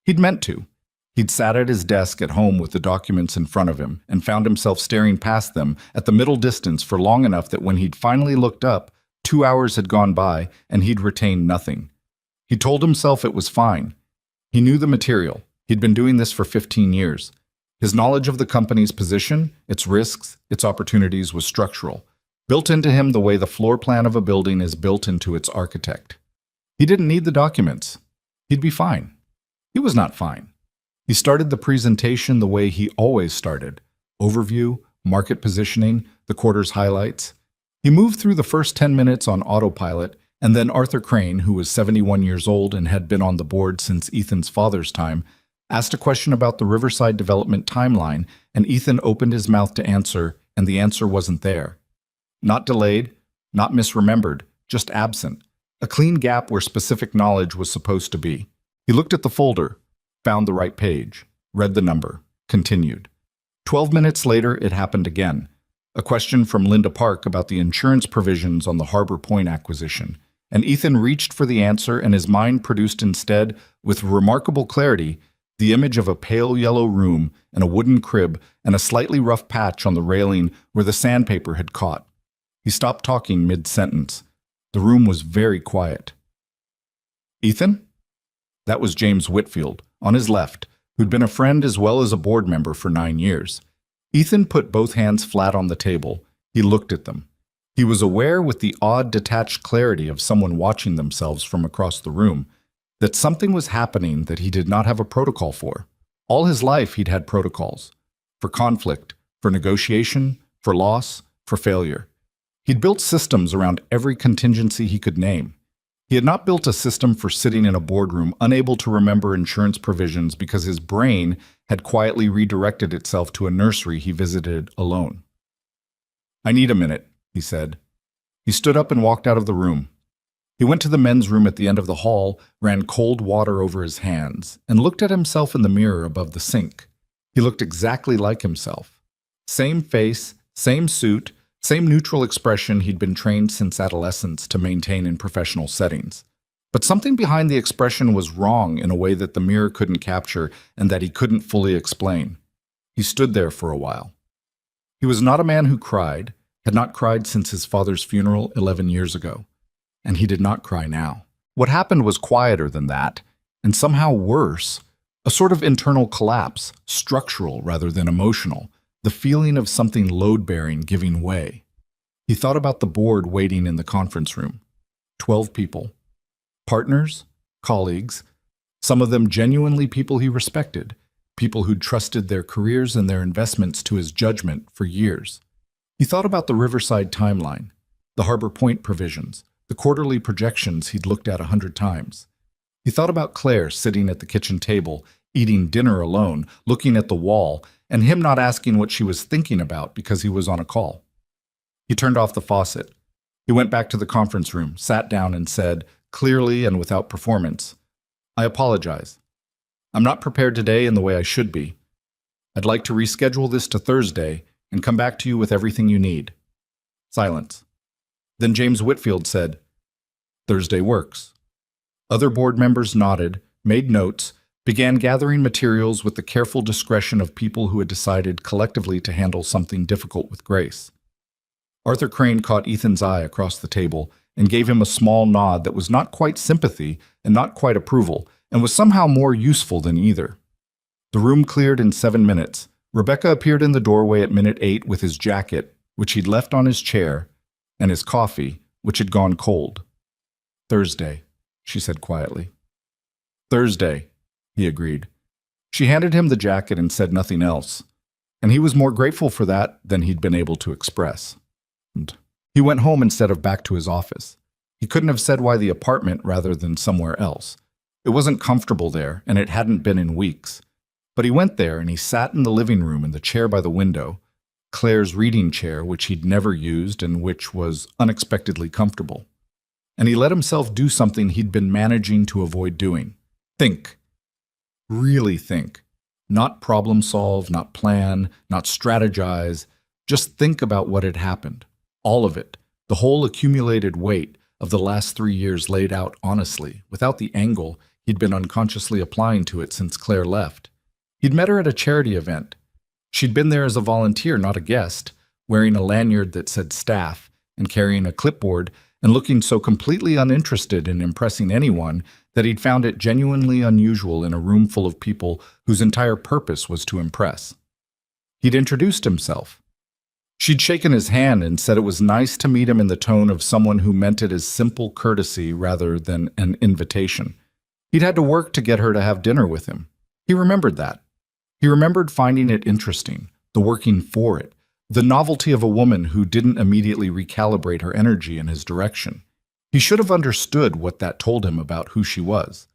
He'd meant to. He'd sat at his desk at home with the documents in front of him and found himself staring past them at the middle distance for long enough that when he'd finally looked up, 2 hours had gone by and he'd retained nothing. He told himself it was fine. He knew the material. He'd been doing this for 15 years. His knowledge of the company's position, its risks, its opportunities was structural, built into him the way the floor plan of a building is built into its architect. He didn't need the documents. He'd be fine. He was not fine. He started the presentation the way he always started: overview, market positioning, the quarter's highlights. He moved through the first 10 minutes on autopilot, and then Arthur Crane, who was 71 years old and had been on the board since Ethan's father's time, asked a question about the Riverside development timeline, and Ethan opened his mouth to answer, and the answer wasn't there. Not delayed, not misremembered, just absent. A clean gap where specific knowledge was supposed to be. He looked at the folder, found the right page, read the number, continued. 12 minutes later, it happened again. A question from Linda Park about the insurance provisions on the Harbor Point acquisition, and Ethan reached for the answer and his mind produced instead, with remarkable clarity, the image of a pale yellow room and a wooden crib and a slightly rough patch on the railing where the sandpaper had caught. He stopped talking mid-sentence. The room was very quiet. "Ethan?" That was James Whitfield, on his left, who'd been a friend as well as a board member for 9 years. Ethan put both hands flat on the table. He looked at them. He was aware, with the odd detached clarity of someone watching themselves from across the room, that something was happening that he did not have a protocol for. All his life he'd had protocols. For conflict, for negotiation, for loss, for failure. He'd built systems around every contingency he could name. He had not built a system for sitting in a boardroom unable to remember insurance provisions because his brain had quietly redirected itself to a nursery he visited alone. "I need a minute," he said. He stood up and walked out of the room. He went to the men's room at the end of the hall, ran cold water over his hands, and looked at himself in the mirror above the sink. He looked exactly like himself. Same face, same suit, same neutral expression he'd been trained since adolescence to maintain in professional settings. But something behind the expression was wrong in a way that the mirror couldn't capture and that he couldn't fully explain. He stood there for a while. He was not a man who cried, had not cried since his father's funeral 11 years ago. And he did not cry now. What happened was quieter than that, and somehow worse. A sort of internal collapse, structural rather than emotional, the feeling of something load-bearing giving way. He thought about the board waiting in the conference room. 12 people. Partners, colleagues, some of them genuinely people he respected, people who'd trusted their careers and their investments to his judgment for years. He thought about the Riverside timeline, the Harbor Point provisions, the quarterly projections he'd looked at 100 times. He thought about Claire sitting at the kitchen table, eating dinner alone, looking at the wall, and him not asking what she was thinking about because he was on a call. He turned off the faucet. He went back to the conference room, sat down and said, clearly and without performance, "I apologize. I'm not prepared today in the way I should be. I'd like to reschedule this to Thursday and come back to you with everything you need." Silence. Then James Whitfield said, "Thursday works." Other board members nodded, made notes, began gathering materials with the careful discretion of people who had decided collectively to handle something difficult with grace. Arthur Crane caught Ethan's eye across the table and gave him a small nod that was not quite sympathy and not quite approval, and was somehow more useful than either. The room cleared in 7 minutes. Rebecca appeared in the doorway at minute 8 with his jacket, which he'd left on his chair, and his coffee, which had gone cold. "Thursday," she said quietly. "Thursday," he agreed. She handed him the jacket and said nothing else, and he was more grateful for that than he'd been able to express. And he went home instead of back to his office. He couldn't have said why the apartment rather than somewhere else. It wasn't comfortable there, and it hadn't been in weeks. But he went there and he sat in the living room in the chair by the window, Claire's reading chair, which he'd never used and which was unexpectedly comfortable. And he let himself do something he'd been managing to avoid doing. Think. Really think. Not problem solve, not plan, not strategize. Just think about what had happened. All of it. The whole accumulated weight of the last 3 years laid out honestly, without the angle he'd been unconsciously applying to it since Claire left. He'd met her at a charity event. She'd been there as a volunteer, not a guest, wearing a lanyard that said staff and carrying a clipboard and looking so completely uninterested in impressing anyone that he'd found it genuinely unusual in a room full of people whose entire purpose was to impress. He'd introduced himself. She'd shaken his hand and said it was nice to meet him in the tone of someone who meant it as simple courtesy rather than an invitation. He'd had to work to get her to have dinner with him. He remembered that. He remembered finding it interesting, the working for it, the novelty of a woman who didn't immediately recalibrate her energy in his direction. He should have understood what that told him about who she was.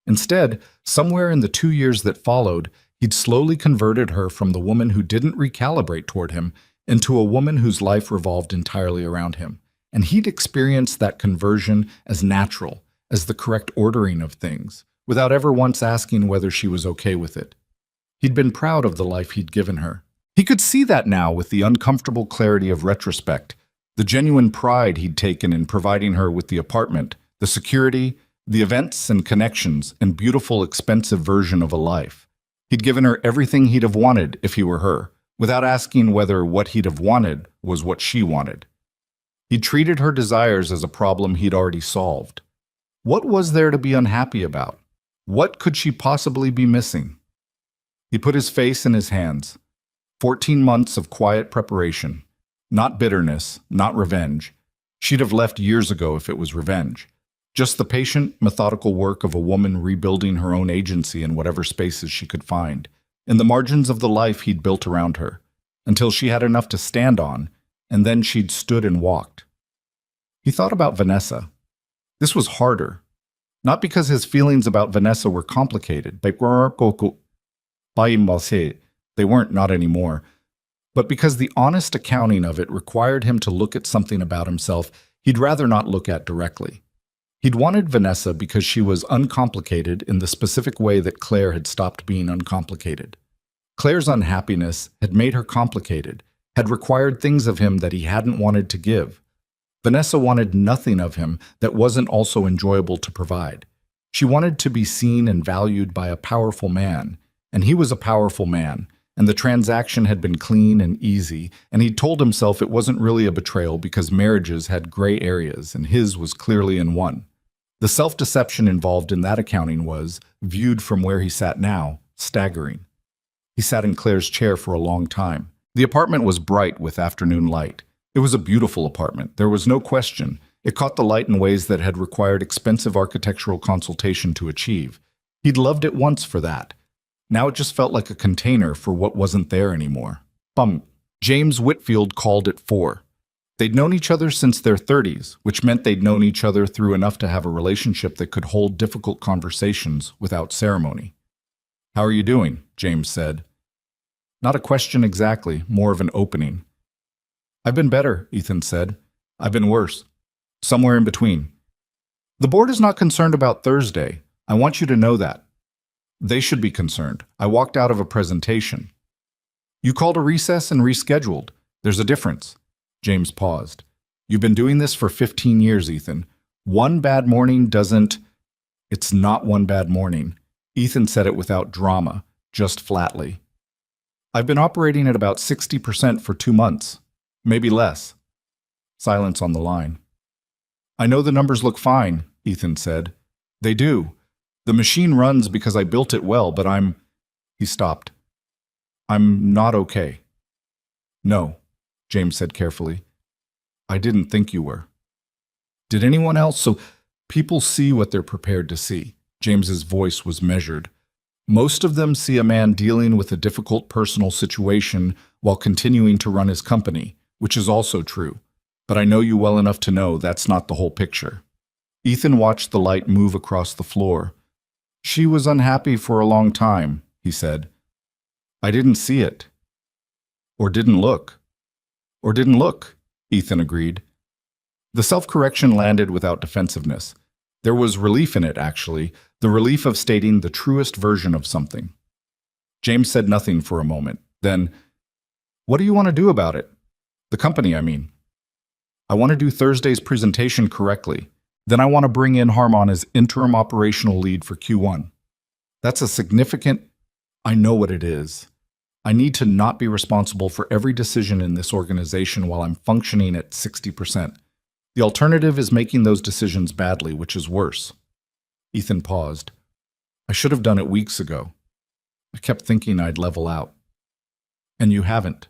Instead, somewhere in the 2 years that followed, he'd slowly converted her from the woman who didn't recalibrate toward him into a woman whose life revolved entirely around him. And he'd experienced that conversion as natural, as the correct ordering of things, without ever once asking whether she was okay with it. He'd been proud of the life he'd given her. He could see that now with the uncomfortable clarity of retrospect, the genuine pride he'd taken in providing her with the apartment, the security, the events and connections, and beautiful, expensive version of a life. He'd given her everything he'd have wanted if he were her, without asking whether what he'd have wanted was what she wanted. He'd treated her desires as a problem he'd already solved. What was there to be unhappy about? What could she possibly be missing? He put his face in his hands. 14 months of quiet preparation. Not bitterness, not revenge. She'd have left years ago if it was revenge. Just the patient, methodical work of a woman rebuilding her own agency in whatever spaces she could find, in the margins of the life he'd built around her, until she had enough to stand on, and then she'd stood and walked. He thought about Vanessa. This was harder. Not because his feelings about Vanessa were complicated. They weren't, not anymore. But because the honest accounting of it required him to look at something about himself he'd rather not look at directly. He'd wanted Vanessa because she was uncomplicated in the specific way that Claire had stopped being uncomplicated. Claire's unhappiness had made her complicated, had required things of him that he hadn't wanted to give. Vanessa wanted nothing of him that wasn't also enjoyable to provide. She wanted to be seen and valued by a powerful man, and he was a powerful man, and the transaction had been clean and easy, and he'd told himself it wasn't really a betrayal because marriages had gray areas, and his was clearly in one. The self-deception involved in that accounting was, viewed from where he sat now, staggering. He sat in Claire's chair for a long time. The apartment was bright with afternoon light. It was a beautiful apartment, there was no question. It caught the light in ways that had required expensive architectural consultation to achieve. He'd loved it once for that. Now it just felt like a container for what wasn't there anymore. James Whitfield called at 4. They'd known each other since their 30s, which meant they'd known each other through enough to have a relationship that could hold difficult conversations without ceremony. "How are you doing?" James said. Not a question exactly, more of an opening. "I've been better," Ethan said. "I've been worse. Somewhere in between. The board is not concerned about Thursday. I want you to know that. They should be concerned. I walked out of a presentation." "You called a recess and rescheduled. There's a difference." James paused. "You've been doing this for 15 years, Ethan. One bad morning doesn't—" "It's not one bad morning." Ethan said it without drama, just flatly. "I've been operating at about 60% for 2 months. Maybe less." Silence on the line. "I know the numbers look fine," Ethan said. "They do. The machine runs because I built it well, but I'm—" He stopped. "I'm not okay." "No," James said carefully. "I didn't think you were." "Did anyone else?" "So people see what they're prepared to see." James's voice was measured. "Most of them see a man dealing with a difficult personal situation while continuing to run his company, which is also true. But I know you well enough to know that's not the whole picture." Ethan watched the light move across the floor. "She was unhappy for a long time," he said. "I didn't see it. Or didn't look." "Or didn't look," Ethan agreed. The self-correction landed without defensiveness. There was relief in it, actually, the relief of stating the truest version of something. James said nothing for a moment. Then, "What do you want to do about it? The company, I mean." "I want to do Thursday's presentation correctly. Then I want to bring in Harmon as interim operational lead for Q1. That's a significant—" "I know what it is. I need to not be responsible for every decision in this organization while I'm functioning at 60%. The alternative is making those decisions badly, which is worse." Ethan paused. "I should have done it weeks ago. I kept thinking I'd level out." "And you haven't."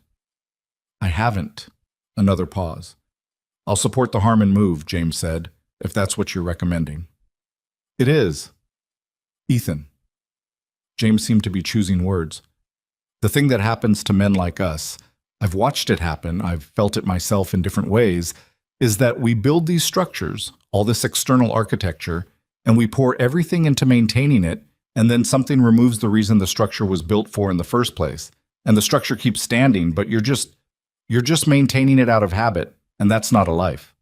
"I haven't." Another pause. "I'll support the Harmon move," James said, "if that's what you're recommending." "It is." "Ethan." James seemed to be choosing words. "The thing that happens to men like us, I've watched it happen, I've felt it myself in different ways, is that we build these structures, all this external architecture, and we pour everything into maintaining it, and then something removes the reason the structure was built for in the first place, and the structure keeps standing, but you're just maintaining it out of habit, and that's not a life."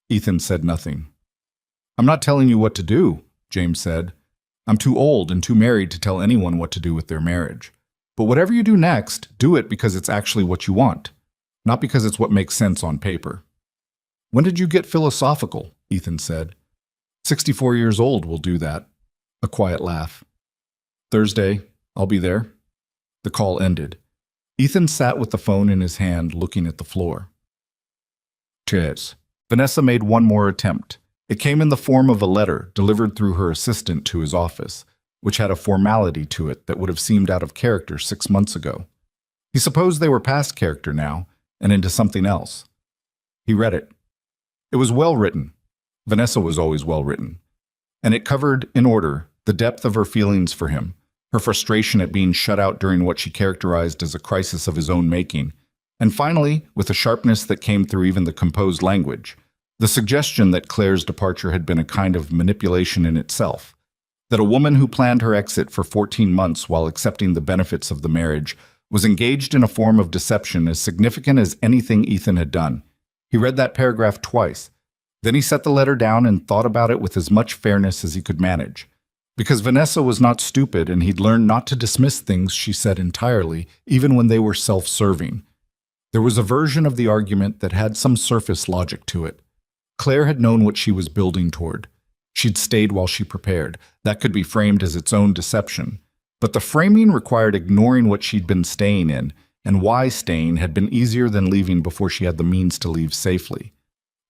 Ethan said nothing. "I'm not telling you what to do," James said. "I'm too old and too married to tell anyone what to do with their marriage. But whatever you do next, do it because it's actually what you want, not because it's what makes sense on paper." "When did you get philosophical?" Ethan said. 64 years old will do that." A quiet laugh. "Thursday, I'll be there." The call ended. Ethan sat with the phone in his hand, looking at the floor. Cheers. Vanessa made one more attempt. It came in the form of a letter delivered through her assistant to his office, which had a formality to it that would have seemed out of character 6 months ago. He supposed they were past character now and into something else. He read it. It was well written. Vanessa was always well written. And it covered, in order, the depth of her feelings for him, her frustration at being shut out during what she characterized as a crisis of his own making, and finally, with a sharpness that came through even the composed language, the suggestion that Claire's departure had been a kind of manipulation in itself, that a woman who planned her exit for 14 months while accepting the benefits of the marriage was engaged in a form of deception as significant as anything Ethan had done. He read that paragraph twice. Then he set the letter down and thought about it with as much fairness as he could manage. Because Vanessa was not stupid and he'd learned not to dismiss things she said entirely, even when they were self-serving. There was a version of the argument that had some surface logic to it. Claire had known what she was building toward. She'd stayed while she prepared. That could be framed as its own deception. But the framing required ignoring what she'd been staying in, and why staying had been easier than leaving before she had the means to leave safely.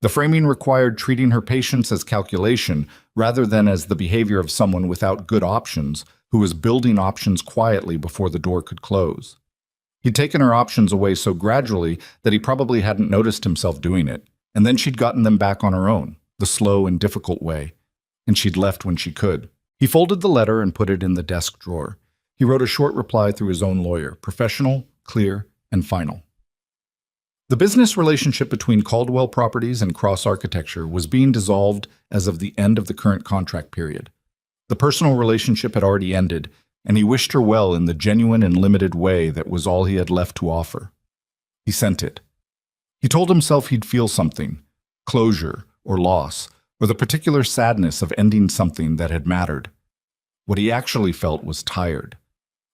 The framing required treating her patience as calculation rather than as the behavior of someone without good options who was building options quietly before the door could close. He'd taken her options away so gradually that he probably hadn't noticed himself doing it, and then she'd gotten them back on her own, the slow and difficult way, and she'd left when she could. He folded the letter and put it in the desk drawer. He wrote a short reply through his own lawyer, professional, clear, and final. The business relationship between Caldwell Properties and Cross Architecture was being dissolved as of the end of the current contract period. The personal relationship had already ended, and he wished her well in the genuine and limited way that was all he had left to offer. He sent it. He told himself he'd feel something, closure or loss, or the particular sadness of ending something that had mattered. What he actually felt was tired.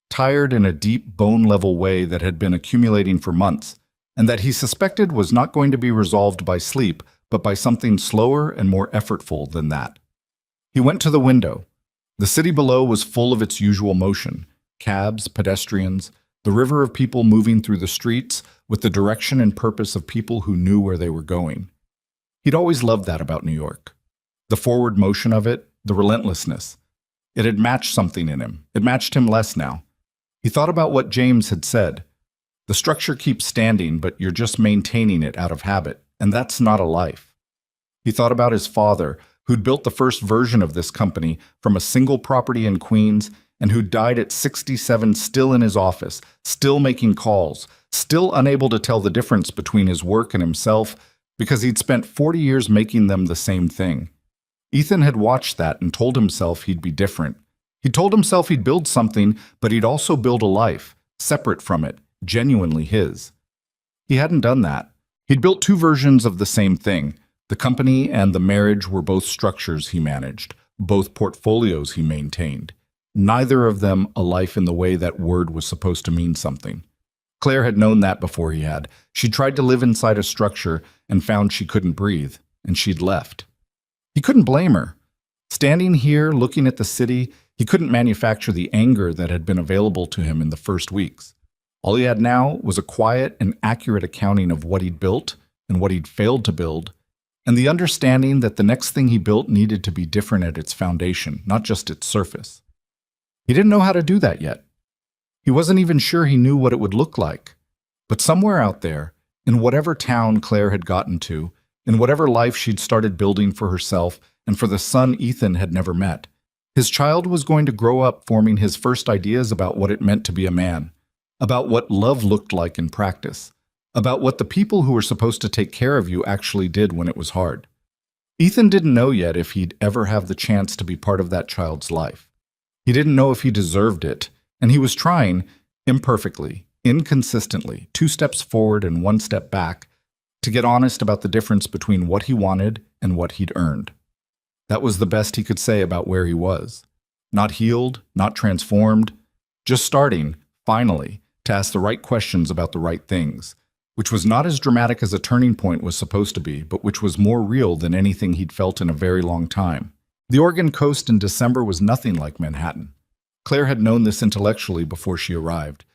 Tired in a deep, bone-level way that had been accumulating for months, and that he suspected was not going to be resolved by sleep, but by something slower and more effortful than that. He went to the window. The city below was full of its usual motion, cabs, pedestrians, the river of people moving through the streets with the direction and purpose of people who knew where they were going. He'd always loved that about New York. The forward motion of it, the relentlessness. It had matched something in him. It matched him less now. He thought about what James had said. The structure keeps standing, but you're just maintaining it out of habit, and that's not a life. He thought about his father, who'd built the first version of this company from a single property in Queens and who died at 67 still in his office, still making calls, still unable to tell the difference between his work and himself because he'd spent 40 years making them the same thing. Ethan had watched that and told himself he'd be different. He told himself he'd build something, but he'd also build a life, separate from it, genuinely his. He hadn't done that. He'd built two versions of the same thing. The company and the marriage were both structures he managed, both portfolios he maintained. Neither of them a life in the way that word was supposed to mean something. Claire had known that before he had. She tried to live inside a structure and found she couldn't breathe, and she'd left. He couldn't blame her. Standing here, looking at the city, he couldn't manufacture the anger that had been available to him in the first weeks. All he had now was a quiet and accurate accounting of what he'd built and what he'd failed to build, and the understanding that the next thing he built needed to be different at its foundation, not just its surface. He didn't know how to do that yet. He wasn't even sure he knew what it would look like. But somewhere out there, in whatever town Claire had gotten to, in whatever life she'd started building for herself and for the son Ethan had never met, his child was going to grow up forming his first ideas about what it meant to be a man, about what love looked like in practice, about what the people who were supposed to take care of you actually did when it was hard. Ethan didn't know yet if he'd ever have the chance to be part of that child's life. He didn't know if he deserved it, and he was trying, imperfectly, inconsistently, 2 steps forward and 1 step back, to get honest about the difference between what he wanted and what he'd earned. That was the best he could say about where he was. Not healed, not transformed, just starting, finally, to ask the right questions about the right things, which was not as dramatic as a turning point was supposed to be, but which was more real than anything he'd felt in a very long time. The Oregon coast in December was nothing like Manhattan. Claire had known this intellectually before she arrived,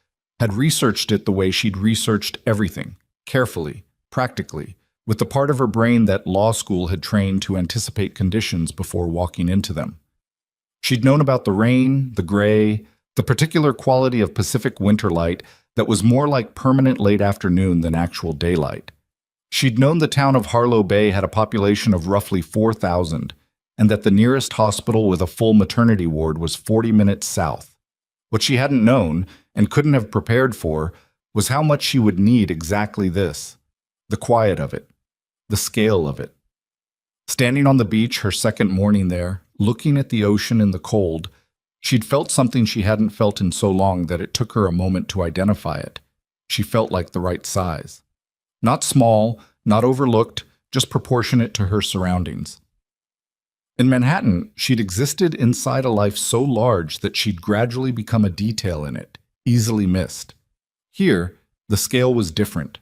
had researched it the way she'd researched everything, carefully, practically, with the part of her brain that law school had trained to anticipate conditions before walking into them. She'd known about the rain, the gray, the particular quality of Pacific winter light that was more like permanent late afternoon than actual daylight. She'd known the town of Harlow Bay had a population of roughly 4,000, and that the nearest hospital with a full maternity ward was 40 minutes south. What she hadn't known, and couldn't have prepared for, was how much she would need exactly this: the quiet of it, the scale of it. Standing on the beach her second morning there, looking at the ocean in the cold, she'd felt something she hadn't felt in so long that it took her a moment to identify it. She felt like the right size. Not small, not overlooked, just proportionate to her surroundings. In Manhattan, she'd existed inside a life so large that she'd gradually become a detail in it, easily missed. Here, the scale was different.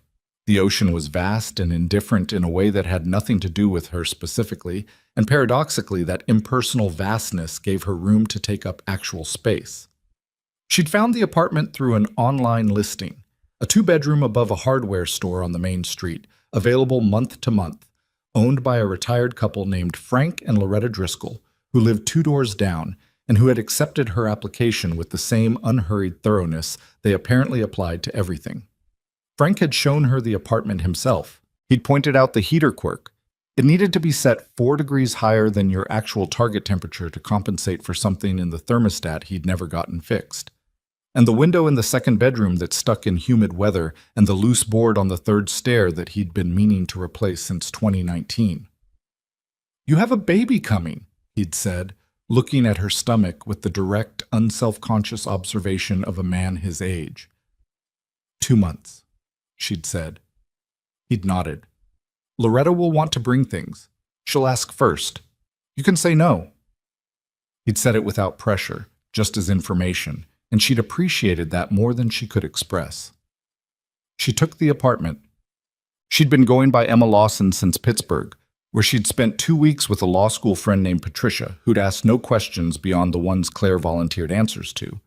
The ocean was vast and indifferent in a way that had nothing to do with her specifically, and paradoxically, that impersonal vastness gave her room to take up actual space. She'd found the apartment through an online listing, a two-bedroom above a hardware store on the main street, available month to month, owned by a retired couple named Frank and Loretta Driscoll, who lived 2 doors down and who had accepted her application with the same unhurried thoroughness they apparently applied to everything. Frank had shown her the apartment himself. He'd pointed out the heater quirk. It needed to be set 4 degrees higher than your actual target temperature to compensate for something in the thermostat he'd never gotten fixed. And the window in the second bedroom that stuck in humid weather, and the loose board on the third stair that he'd been meaning to replace since 2019. "You have a baby coming," he'd said, looking at her stomach with the direct, unself-conscious observation of a man his age. 2 months, she'd said. He'd nodded. "Loretta will want to bring things. She'll ask first. You can say no." He'd said it without pressure, just as information, and she'd appreciated that more than she could express. She took the apartment. She'd been going by Emma Lawson since Pittsburgh, where she'd spent 2 weeks with a law school friend named Patricia, who'd asked no questions beyond the ones Claire volunteered answers to,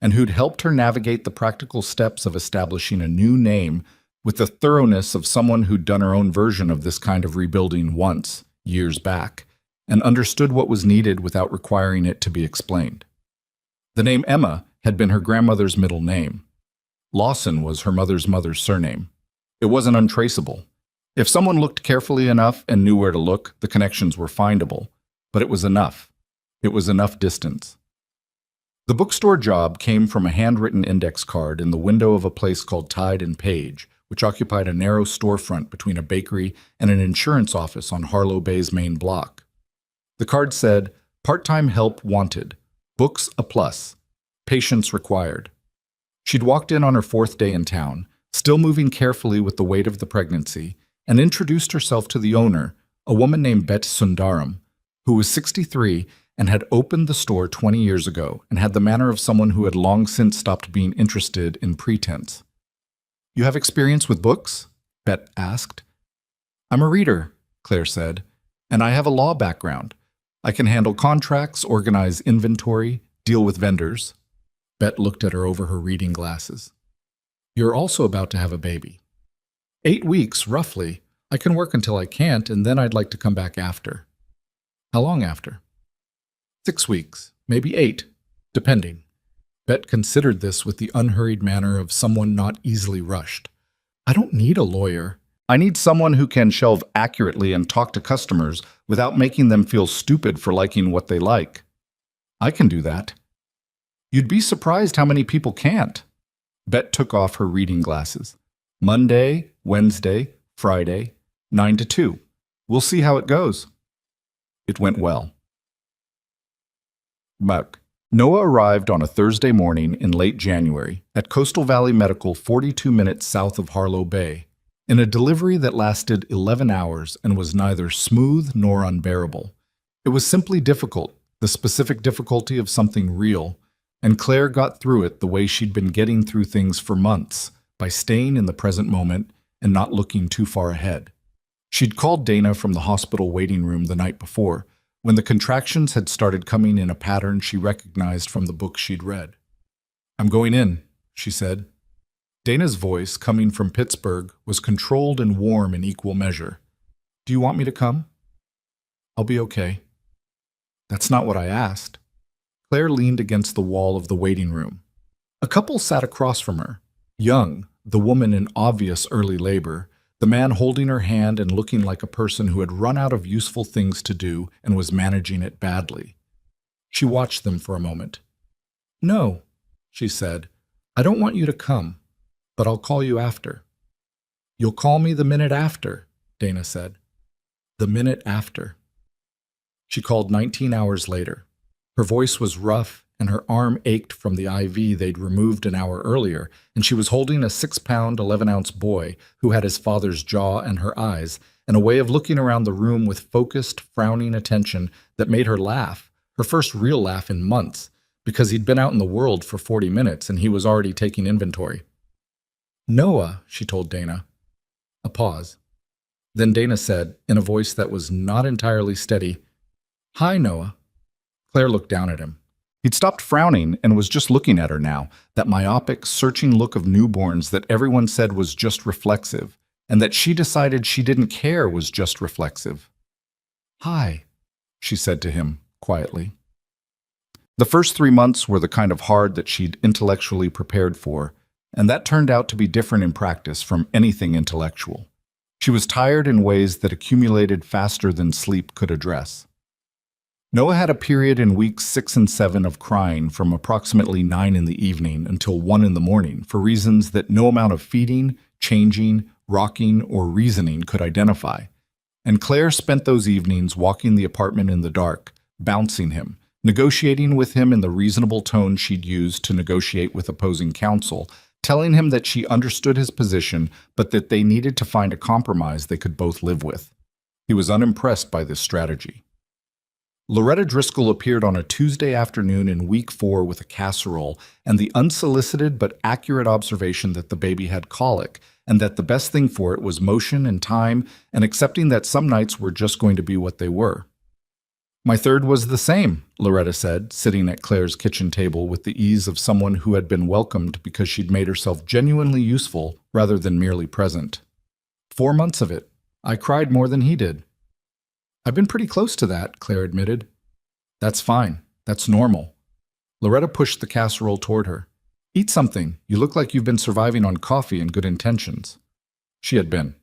and who'd helped her navigate the practical steps of establishing a new name with the thoroughness of someone who'd done her own version of this kind of rebuilding once, years back, and understood what was needed without requiring it to be explained. The name Emma had been her grandmother's middle name. Lawson was her mother's surname. It wasn't untraceable. If someone looked carefully enough and knew where to look, the connections were findable. But it was enough. It was enough distance. The bookstore job came from a handwritten index card in the window of a place called Tide and Page, which occupied a narrow storefront between a bakery and an insurance office on Harlow Bay's main block. The card said, "Part-time help wanted. Books a plus. Patience required." She'd walked in on her 4th day in town, still moving carefully with the weight of the pregnancy, and introduced herself to the owner, a woman named Bet Sundaram, who was 63 and had opened the store 20 years ago and had the manner of someone who had long since stopped being interested in pretense. "You have experience with books?" Bet asked. "I'm a reader," Claire said, "and I have a law background. I can handle contracts, organize inventory, deal with vendors." Bet looked at her over her reading glasses. "You're also about to have a baby." 8 weeks, roughly. I can work until I can't, and then I'd like to come back after." "How long after?" 6 weeks, maybe 8, depending." Bet considered this with the unhurried manner of someone not easily rushed. "I don't need a lawyer. I need someone who can shelve accurately and talk to customers without making them feel stupid for liking what they like." "I can do that." "You'd be surprised how many people can't." Bet took off her reading glasses. "Monday, Wednesday, Friday, 9 to 2. We'll see how it goes." It went well. Muck. Noah arrived on a Thursday morning in late January at Coastal Valley Medical 42 minutes south of Harlow Bay, in a delivery that lasted 11 hours and was neither smooth nor unbearable. It was simply difficult, the specific difficulty of something real, and Claire got through it the way she'd been getting through things for months, by staying in the present moment and not looking too far ahead. She'd called Dana from the hospital waiting room the night before, when the contractions had started coming in a pattern she recognized from the book she'd read. "I'm going in," she said. Dana's voice, coming from Pittsburgh, was controlled and warm in equal measure. "Do you want me to come?" "I'll be okay." "That's not what I asked." Claire leaned against the wall of the waiting room. A couple sat across from her. Young, the woman in obvious early labor, the man holding her hand and looking like a person who had run out of useful things to do and was managing it badly. She watched them for a moment. "No," she said, "I don't want you to come, but I'll call you after." "You'll call me the minute after," Dana said. "The minute after." She called 19 hours later. Her voice was rough, and her arm ached from the IV they'd removed an hour earlier, and she was holding a 6-pound, 11-ounce boy who had his father's jaw and her eyes, and a way of looking around the room with focused, frowning attention that made her laugh, her first real laugh in months, because he'd been out in the world for 40 minutes and he was already taking inventory. "Noah," she told Dana. A pause. Then Dana said, in a voice that was not entirely steady, "Hi, Noah." Claire looked down at him. He'd stopped frowning and was just looking at her now, that myopic, searching look of newborns that everyone said was just reflexive, and that she decided she didn't care was just reflexive. "Hi," she said to him, quietly. The first 3 months were the kind of hard that she'd intellectually prepared for, and that turned out to be different in practice from anything intellectual. She was tired in ways that accumulated faster than sleep could address. Noah had a period in weeks 6 and 7 of crying from approximately 9 in the evening until 1 in the morning for reasons that no amount of feeding, changing, rocking, or reasoning could identify. And Claire spent those evenings walking the apartment in the dark, bouncing him, negotiating with him in the reasonable tone she'd used to negotiate with opposing counsel, telling him that she understood his position, but that they needed to find a compromise they could both live with. He was unimpressed by this strategy. Loretta Driscoll appeared on a Tuesday afternoon in week 4 with a casserole and the unsolicited but accurate observation that the baby had colic and that the best thing for it was motion and time and accepting that some nights were just going to be what they were. "My third was the same," Loretta said, sitting at Claire's kitchen table with the ease of someone who had been welcomed because she'd made herself genuinely useful rather than merely present. 4 months of it. I cried more than he did." "I've been pretty close to that," Claire admitted. "That's fine. That's normal." Loretta pushed the casserole toward her. "Eat something. You look like you've been surviving on coffee and good intentions." She had been.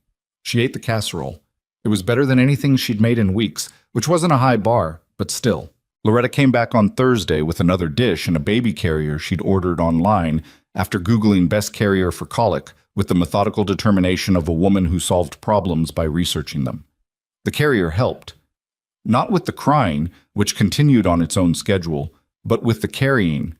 She ate the casserole. It was better than anything she'd made in weeks, which wasn't a high bar, but still. Loretta came back on Thursday with another dish and a baby carrier she'd ordered online after Googling best carrier for colic with the methodical determination of a woman who solved problems by researching them. The carrier helped. Not with the crying, which continued on its own schedule, but with the carrying.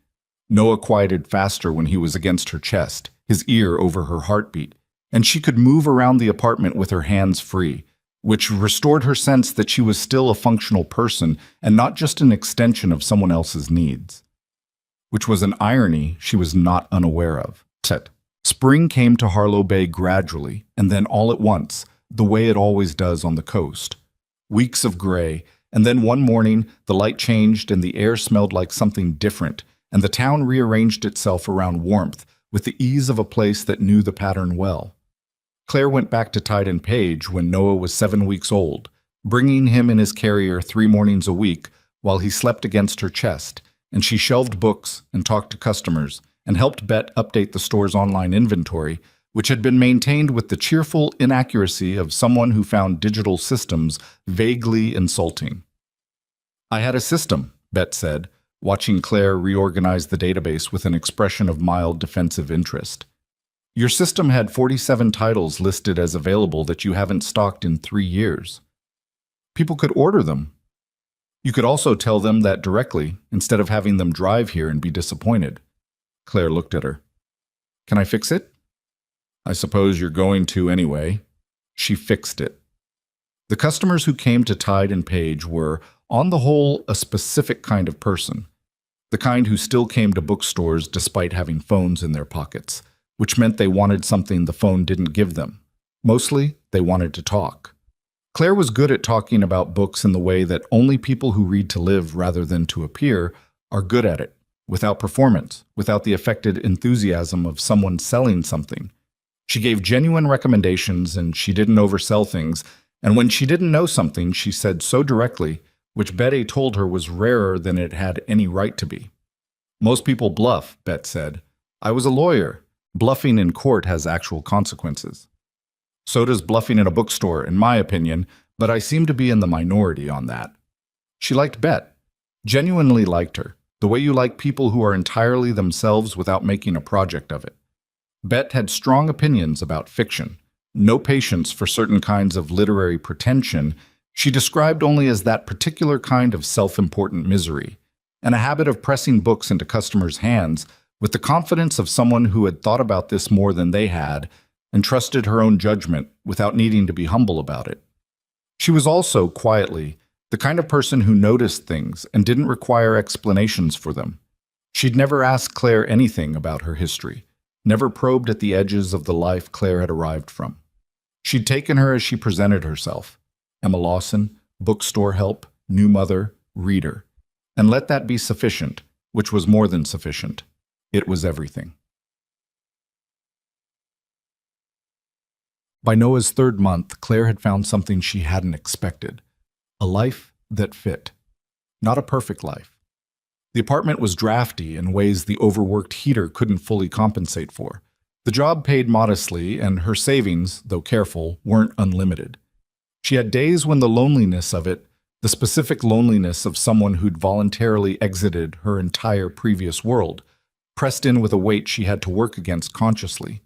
Noah quieted faster when he was against her chest, his ear over her heartbeat, and she could move around the apartment with her hands free, which restored her sense that she was still a functional person and not just an extension of someone else's needs. Which was an irony she was not unaware of. Spring came to Harlow Bay gradually, and then all at once, the way it always does on the coast. Weeks of gray, and then one morning the light changed and the air smelled like something different, and the town rearranged itself around warmth with the ease of a place that knew the pattern well. Claire went back to Tide and Page when Noah was 7 weeks old, bringing him in his carrier 3 mornings a week while he slept against her chest, and she shelved books and talked to customers and helped Bet update the store's online inventory, which had been maintained with the cheerful inaccuracy of someone who found digital systems vaguely insulting. "I had a system," Bet said, watching Claire reorganize the database with an expression of mild defensive interest. "Your system had 47 titles listed as available that you haven't stocked in 3 years. People could order them. You could also tell them that directly, instead of having them drive here and be disappointed." Claire looked at her. "Can I fix it?" "I suppose you're going to anyway." She fixed it. The customers who came to Tide and Page were, on the whole, a specific kind of person. The kind who still came to bookstores despite having phones in their pockets, which meant they wanted something the phone didn't give them. Mostly, they wanted to talk. Claire was good at talking about books in the way that only people who read to live rather than to appear are good at it, without performance, without the affected enthusiasm of someone selling something. She gave genuine recommendations and she didn't oversell things, and when she didn't know something, she said so directly, which Betty told her was rarer than it had any right to be. Most people bluff, Bet said. I was a lawyer. Bluffing in court has actual consequences. So does bluffing in a bookstore, in my opinion, but I seem to be in the minority on that. She liked Bet, genuinely liked her, the way you like people who are entirely themselves without making a project of it. Bet had strong opinions about fiction, no patience for certain kinds of literary pretension she described only as that particular kind of self-important misery, and a habit of pressing books into customers' hands with the confidence of someone who had thought about this more than they had and trusted her own judgment without needing to be humble about it. She was also, quietly, the kind of person who noticed things and didn't require explanations for them. She'd never asked Claire anything about her history, never probed at the edges of the life Claire had arrived from. She'd taken her as she presented herself, Emma Lawson, bookstore help, new mother, reader, and let that be sufficient, which was more than sufficient. It was everything. By Noah's third month, Claire had found something she hadn't expected. A life that fit. Not a perfect life. The apartment was drafty in ways the overworked heater couldn't fully compensate for. The job paid modestly, and her savings, though careful, weren't unlimited. She had days when the loneliness of it, the specific loneliness of someone who'd voluntarily exited her entire previous world, pressed in with a weight she had to work against consciously.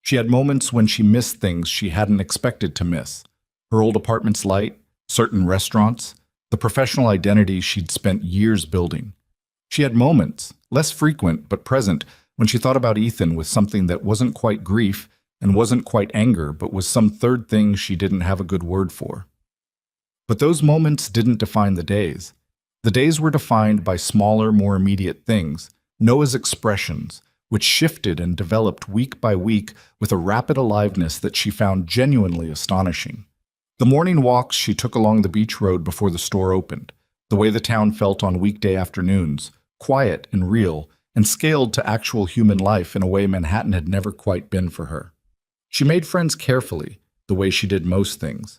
She had moments when she missed things she hadn't expected to miss. Her old apartment's light, certain restaurants, the professional identity she'd spent years building. She had moments, less frequent but present, when she thought about Ethan with something that wasn't quite grief and wasn't quite anger, but was some third thing she didn't have a good word for. But those moments didn't define the days. The days were defined by smaller, more immediate things, Noah's expressions, which shifted and developed week by week with a rapid aliveness that she found genuinely astonishing. The morning walks she took along the beach road before the store opened, the way the town felt on weekday afternoons, quiet and real, and scaled to actual human life in a way Manhattan had never quite been for her. She made friends carefully, the way she did most things.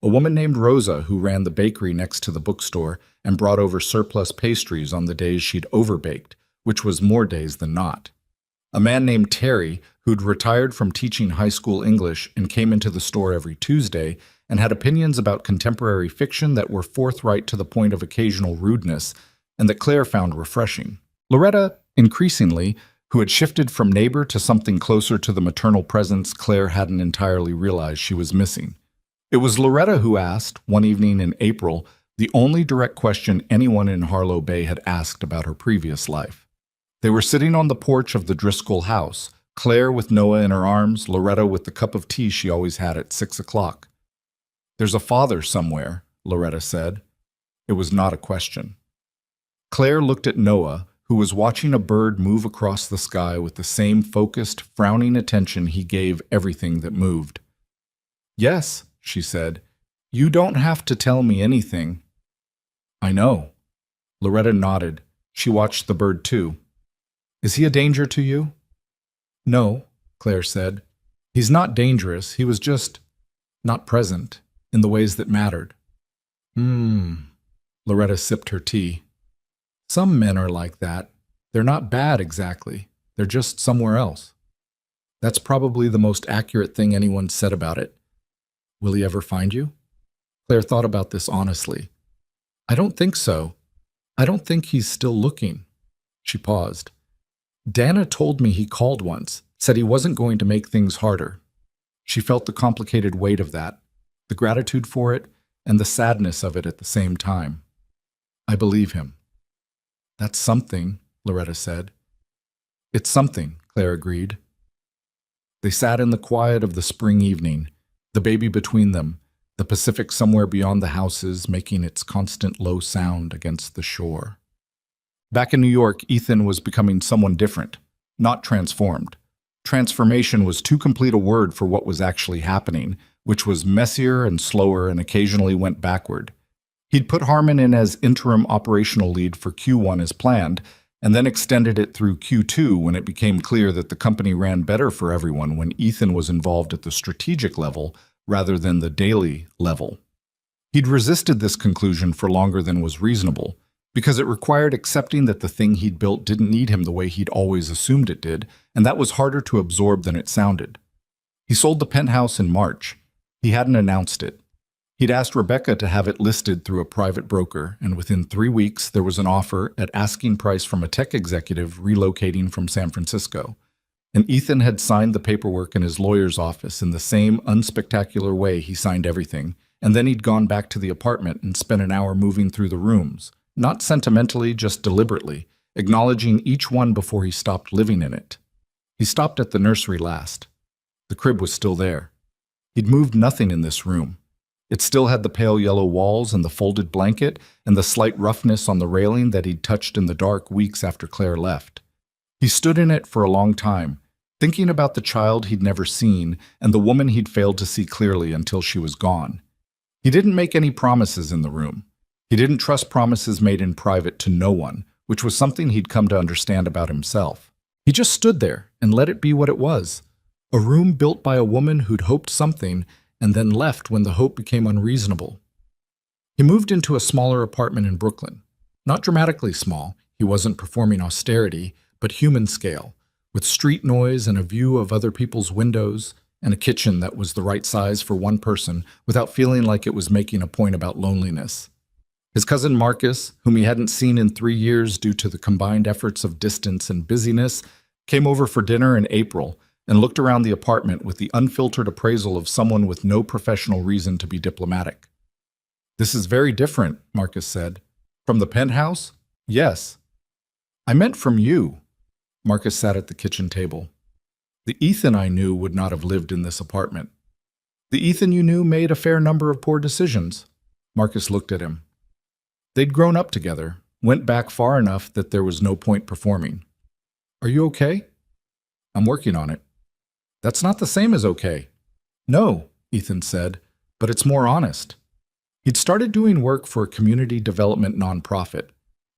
A woman named Rosa, who ran the bakery next to the bookstore and brought over surplus pastries on the days she'd overbaked, which was more days than not. A man named Terry, who'd retired from teaching high school English and came into the store every Tuesday and had opinions about contemporary fiction that were forthright to the point of occasional rudeness and that Claire found refreshing. Loretta, increasingly, who had shifted from neighbor to something closer to the maternal presence Claire hadn't entirely realized she was missing. It was Loretta who asked, one evening in April, the only direct question anyone in Harlow Bay had asked about her previous life. They were sitting on the porch of the Driscoll house, Claire with Noah in her arms, Loretta with the cup of tea she always had at 6 o'clock. "There's a father somewhere," Loretta said. It was not a question. Claire looked at Noah, who was watching a bird move across the sky with the same focused, frowning attention he gave everything that moved. "Yes," she said. "You don't have to tell me anything." "I know." Loretta nodded. She watched the bird too. "Is he a danger to you?" "No," Claire said. "He's not dangerous. He was just not present in the ways that mattered." Loretta sipped her tea. "Some men are like that. They're not bad exactly. They're just somewhere else." "That's probably the most accurate thing anyone said about it. Will he ever find you?" Claire thought about this honestly. "I don't think so. I don't think he's still looking." She paused. "Dana told me he called once, said he wasn't going to make things harder." She felt the complicated weight of that, the gratitude for it, and the sadness of it at the same time. "I believe him." "That's something," Loretta said. "It's something," Claire agreed. They sat in the quiet of the spring evening, the baby between them, the Pacific somewhere beyond the houses making its constant low sound against the shore. Back in New York, Ethan was becoming someone different, not transformed. Transformation was too complete a word for what was actually happening, which was messier and slower and occasionally went backward. He'd put Harmon in as interim operational lead for Q1 as planned, and then extended it through Q2 when it became clear that the company ran better for everyone when Ethan was involved at the strategic level rather than the daily level. He'd resisted this conclusion for longer than was reasonable, because it required accepting that the thing he'd built didn't need him the way he'd always assumed it did, and that was harder to absorb than it sounded. He sold the penthouse in March. He hadn't announced it. He'd asked Rebecca to have it listed through a private broker, and within 3 weeks there was an offer at asking price from a tech executive relocating from San Francisco. And Ethan had signed the paperwork in his lawyer's office in the same unspectacular way he signed everything, and then he'd gone back to the apartment and spent an hour moving through the rooms, not sentimentally, just deliberately, acknowledging each one before he stopped living in it. He stopped at the nursery last. The crib was still there. He'd moved nothing in this room. It still had the pale yellow walls and the folded blanket and the slight roughness on the railing that he'd touched in the dark weeks after Claire left. He stood in it for a long time, thinking about the child he'd never seen and the woman he'd failed to see clearly until she was gone. He didn't make any promises in the room. He didn't trust promises made in private to no one, which was something he'd come to understand about himself. He just stood there and let it be what it was. A room built by a woman who'd hoped something and then left when the hope became unreasonable. He moved into a smaller apartment in Brooklyn. Not dramatically small, he wasn't performing austerity, but human scale, with street noise and a view of other people's windows, and a kitchen that was the right size for one person without feeling like it was making a point about loneliness. His cousin Marcus, whom he hadn't seen in 3 years due to the combined efforts of distance and busyness, came over for dinner in April and looked around the apartment with the unfiltered appraisal of someone with no professional reason to be diplomatic. "This is very different," Marcus said. "From the penthouse?" "Yes." "I meant from you." Marcus sat at the kitchen table. "The Ethan I knew would not have lived in this apartment." "The Ethan you knew made a fair number of poor decisions." Marcus looked at him. They'd grown up together, went back far enough that there was no point performing. "Are you okay?" "I'm working on it." "That's not the same as okay." "No," Ethan said, "but it's more honest." He'd started doing work for a community development nonprofit,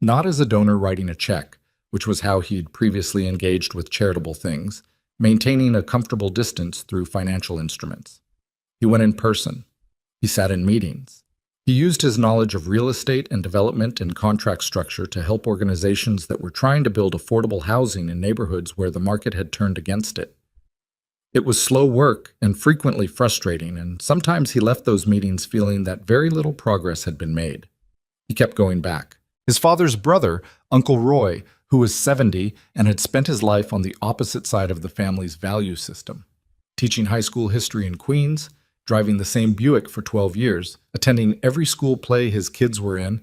not as a donor writing a check, which was how he'd previously engaged with charitable things, maintaining a comfortable distance through financial instruments. He went in person. He sat in meetings. He used his knowledge of real estate and development and contract structure to help organizations that were trying to build affordable housing in neighborhoods where the market had turned against it. It was slow work and frequently frustrating, and sometimes he left those meetings feeling that very little progress had been made. He kept going back. His father's brother, Uncle Roy, who was 70 and had spent his life on the opposite side of the family's value system, teaching high school history in Queens, driving the same Buick for 12 years, attending every school play his kids were in,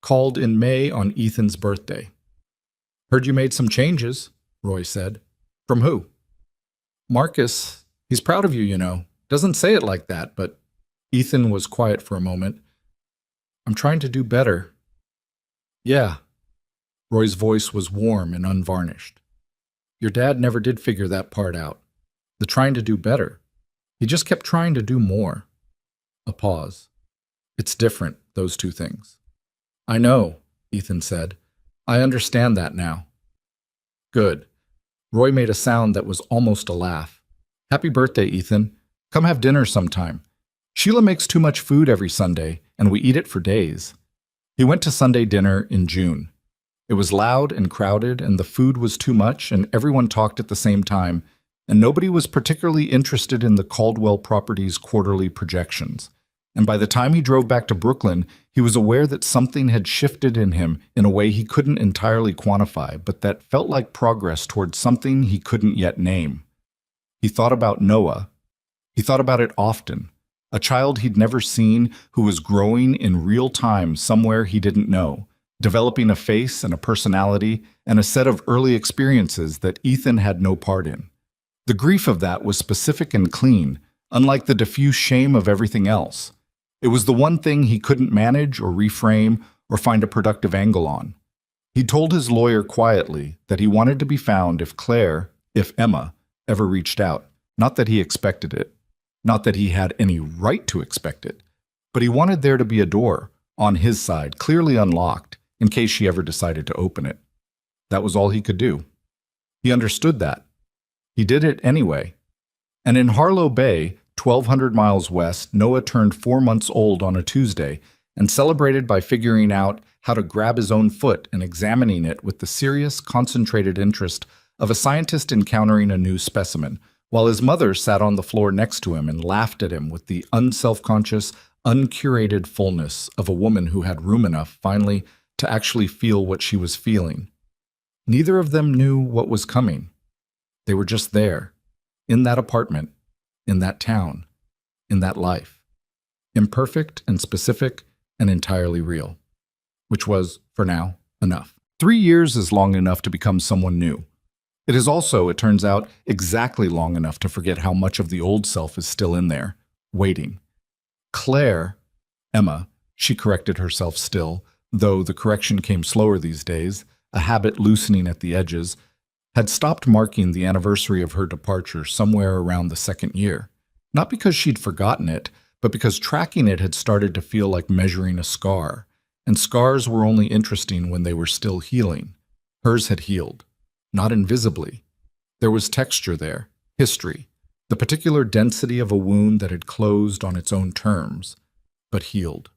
called in May on Ethan's birthday. "Heard you made some changes," Roy said. "From who?" "Marcus. He's proud of you, you know. Doesn't say it like that, but..." Ethan was quiet for a moment. "I'm trying to do better." "Yeah." Roy's voice was warm and unvarnished. "Your dad never did figure that part out. The trying to do better. He just kept trying to do more." A pause. "It's different, those two things." "I know," Ethan said. "I understand that now." "Good." Roy made a sound that was almost a laugh. "Happy birthday, Ethan. Come have dinner sometime. Sheila makes too much food every Sunday, and we eat it for days." He went to Sunday dinner in June. It was loud and crowded, and the food was too much, and everyone talked at the same time, and nobody was particularly interested in the Caldwell Properties quarterly projections. And by the time he drove back to Brooklyn, he was aware that something had shifted in him in a way he couldn't entirely quantify, but that felt like progress towards something he couldn't yet name. He thought about Noah. He thought about it often, a child he'd never seen who was growing in real time somewhere he didn't know, developing a face and a personality and a set of early experiences that Ethan had no part in. The grief of that was specific and clean, unlike the diffuse shame of everything else. It was the one thing he couldn't manage or reframe or find a productive angle on. He told his lawyer quietly that he wanted to be found if Claire, if Emma, ever reached out, not that he expected it. Not that he had any right to expect it, but he wanted there to be a door, on his side, clearly unlocked, in case she ever decided to open it. That was all he could do. He understood that. He did it anyway. And in Harlow Bay, 1,200 miles west, Noah turned 4 months old on a Tuesday and celebrated by figuring out how to grab his own foot and examining it with the serious, concentrated interest of a scientist encountering a new specimen, while his mother sat on the floor next to him and laughed at him with the unselfconscious, uncurated fullness of a woman who had room enough, finally, to actually feel what she was feeling. Neither of them knew what was coming. They were just there, in that apartment, in that town, in that life. Imperfect and specific and entirely real. Which was, for now, enough. 3 years is long enough to become someone new. It is also, it turns out, exactly long enough to forget how much of the old self is still in there, waiting. Emma, she corrected herself still, though the correction came slower these days, a habit loosening at the edges, had stopped marking the anniversary of her departure somewhere around the 2nd year. Not because she'd forgotten it, but because tracking it had started to feel like measuring a scar, and scars were only interesting when they were still healing. Hers had healed. Not invisibly. There was texture there, history, the particular density of a wound that had closed on its own terms, but healed.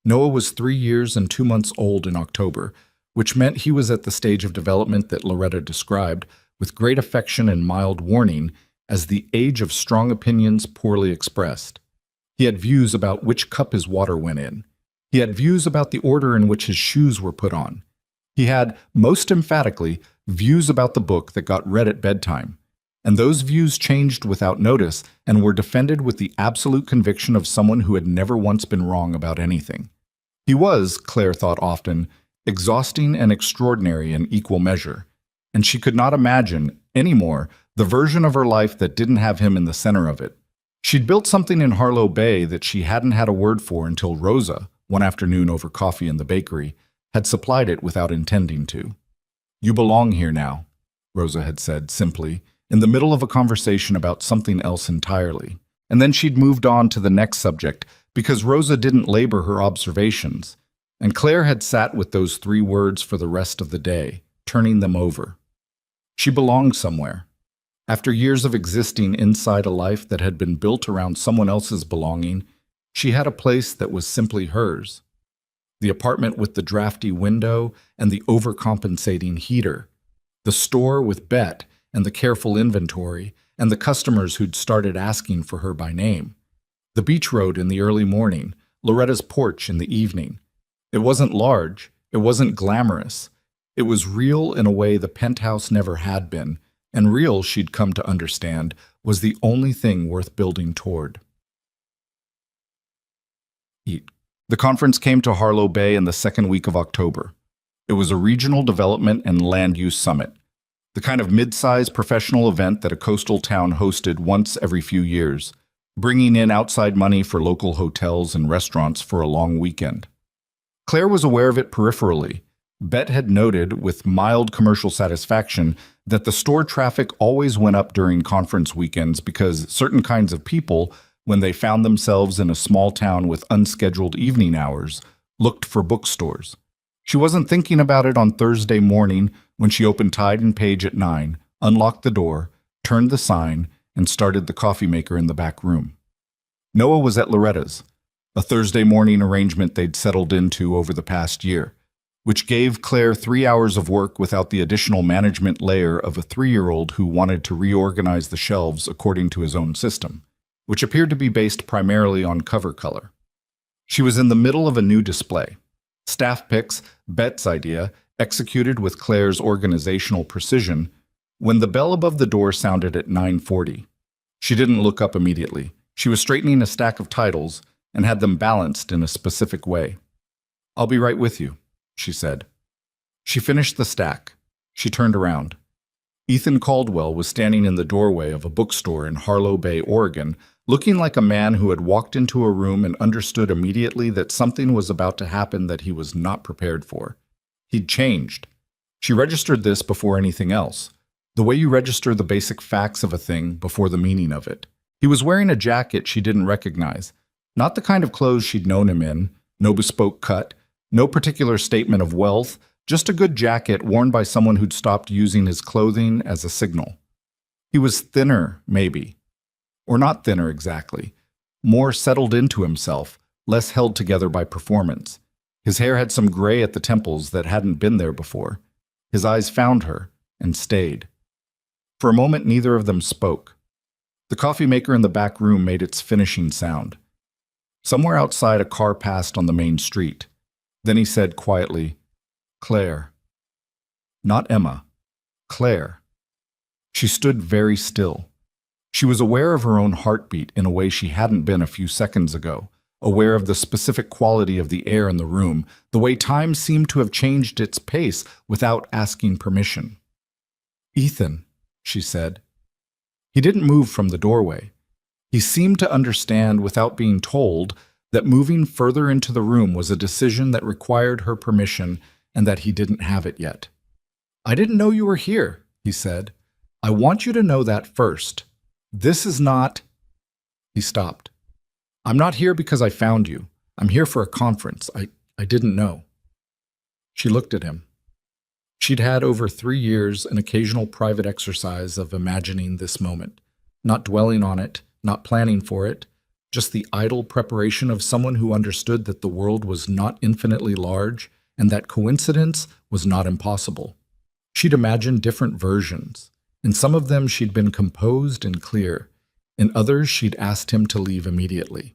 Noah was 3 years and 2 months old in October, which meant he was at the stage of development that Loretta described, with great affection and mild warning, as the age of strong opinions poorly expressed. He had views about which cup his water went in. He had views about the order in which his shoes were put on. He had, most emphatically, views about the book that got read at bedtime. And those views changed without notice and were defended with the absolute conviction of someone who had never once been wrong about anything. He was, Claire thought often, exhausting and extraordinary in equal measure, and she could not imagine, anymore, the version of her life that didn't have him in the center of it. She'd built something in Harlow Bay that she hadn't had a word for until Rosa, one afternoon over coffee in the bakery, had supplied it without intending to. "You belong here now," Rosa had said simply, in the middle of a conversation about something else entirely. And then she'd moved on to the next subject because Rosa didn't labor her observations, and Claire had sat with those 3 words for the rest of the day, turning them over. She belonged somewhere. After years of existing inside a life that had been built around someone else's belonging, she had a place that was simply hers. The apartment with the drafty window and the overcompensating heater, the store with Bet and the careful inventory, and the customers who'd started asking for her by name, the beach road in the early morning, Loretta's porch in the evening. It wasn't large, it wasn't glamorous. It was real in a way the penthouse never had been, and real, she'd come to understand, was the only thing worth building toward. The conference came to Harlow Bay in the 2nd week of October. It was a regional development and land use summit, the kind of mid-sized professional event that a coastal town hosted once every few years, bringing in outside money for local hotels and restaurants for a long weekend. Claire was aware of it peripherally. Bet had noted, with mild commercial satisfaction, that the store traffic always went up during conference weekends because certain kinds of people, when they found themselves in a small town with unscheduled evening hours, looked for bookstores. She wasn't thinking about it on Thursday morning when she opened Tide and Page at 9, unlocked the door, turned the sign, and started the coffee maker in the back room. Noah was at Loretta's, a Thursday morning arrangement they'd settled into over the past year, which gave Claire 3 hours of work without the additional management layer of a 3-year-old who wanted to reorganize the shelves according to his own system, which appeared to be based primarily on cover color. She was in the middle of a new display. Staff picks, Bet's idea, executed with Claire's organizational precision, when the bell above the door sounded at 9:40. She didn't look up immediately. She was straightening a stack of titles and had them balanced in a specific way. "I'll be right with you," she said. She finished the stack. She turned around. Ethan Caldwell was standing in the doorway of a bookstore in Harlow Bay, Oregon, looking like a man who had walked into a room and understood immediately that something was about to happen that he was not prepared for. He'd changed. She registered this before anything else, the way you register the basic facts of a thing before the meaning of it. He was wearing a jacket she didn't recognize, not the kind of clothes she'd known him in, no bespoke cut, no particular statement of wealth, just a good jacket worn by someone who'd stopped using his clothing as a signal. He was thinner, maybe. Or not thinner exactly. More settled into himself, less held together by performance. His hair had some gray at the temples that hadn't been there before. His eyes found her and stayed. For a moment, neither of them spoke. The coffee maker in the back room made its finishing sound. Somewhere outside, a car passed on the main street. Then he said quietly, "Claire." Not Emma. Claire. She stood very still. She was aware of her own heartbeat in a way she hadn't been a few seconds ago, aware of the specific quality of the air in the room, the way time seemed to have changed its pace without asking permission. "Ethan," she said. He didn't move from the doorway. He seemed to understand without being told that moving further into the room was a decision that required her permission and that he didn't have it yet. "I didn't know you were here," he said. "I want you to know that first. This is not—" He stopped. "I'm not here because I found you. I'm here for a conference. I didn't know." She looked at him. She'd had over 3 years an occasional private exercise of imagining this moment, not dwelling on it, not planning for it, just the idle preparation of someone who understood that the world was not infinitely large and that coincidence was not impossible. She'd imagined different versions. In some of them she'd been composed and clear. In others she'd asked him to leave immediately.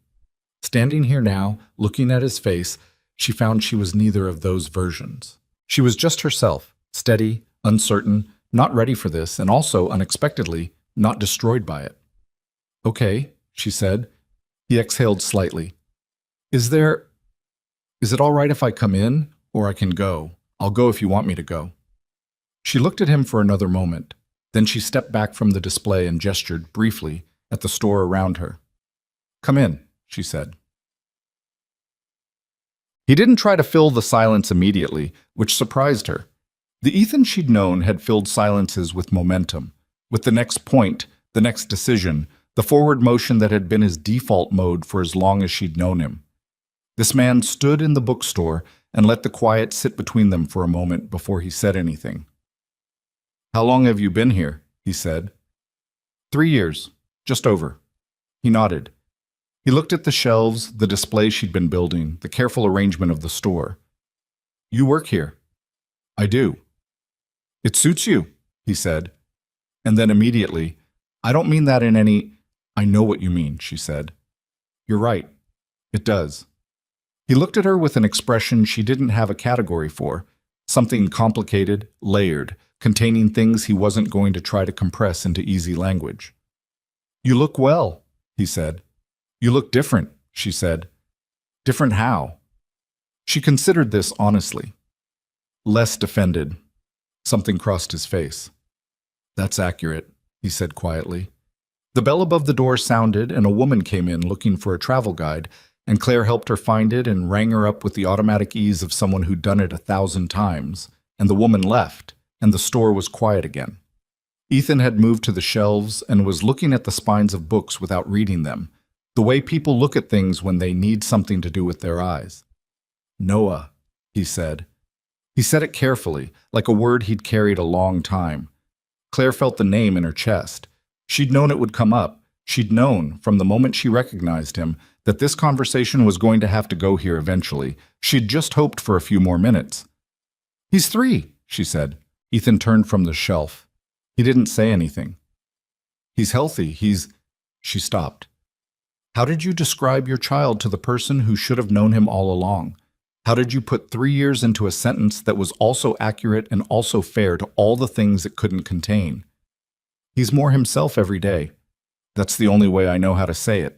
Standing here now, looking at his face, she found she was neither of those versions. She was just herself, steady, uncertain, not ready for this, and also, unexpectedly, not destroyed by it. "Okay," she said. He exhaled slightly. Is it all right if I come in, or I can go? I'll go if you want me to go." She looked at him for another moment. Then she stepped back from the display and gestured, briefly, at the store around her. "Come in," she said. He didn't try to fill the silence immediately, which surprised her. The Ethan she'd known had filled silences with momentum, with the next point, the next decision, the forward motion that had been his default mode for as long as she'd known him. This man stood in the bookstore and let the quiet sit between them for a moment before he said anything. "How long have you been here?" he said. 3 years, just over." He nodded. He looked at the shelves, the display she'd been building, the careful arrangement of the store. "You work here?" "I do." "It suits you," he said. And then immediately, "I don't mean that in any—" "I know what you mean," she said. "You're right. It does." He looked at her with an expression she didn't have a category for, something complicated, layered, containing things he wasn't going to try to compress into easy language. "You look well," he said. "You look different," she said. "Different how?" She considered this honestly. Less defended. Something crossed his face. "That's accurate," he said quietly. The bell above the door sounded and a woman came in looking for a travel guide, and Claire helped her find it and rang her up with the automatic ease of someone who'd done it 1,000 times, and the woman left, and the store was quiet again. Ethan had moved to the shelves and was looking at the spines of books without reading them, the way people look at things when they need something to do with their eyes. "Noah," he said. He said it carefully, like a word he'd carried a long time. Claire felt the name in her chest. She'd known it would come up. She'd known, from the moment she recognized him, that this conversation was going to have to go here eventually. She'd just hoped for a few more minutes. "He's 3, she said. Ethan turned from the shelf. He didn't say anything. "He's healthy, She stopped. "How did you describe your child to the person who should have known him all along? How did you put 3 years into a sentence that was also accurate and also fair to all the things it couldn't contain? He's more himself every day. That's the only way I know how to say it."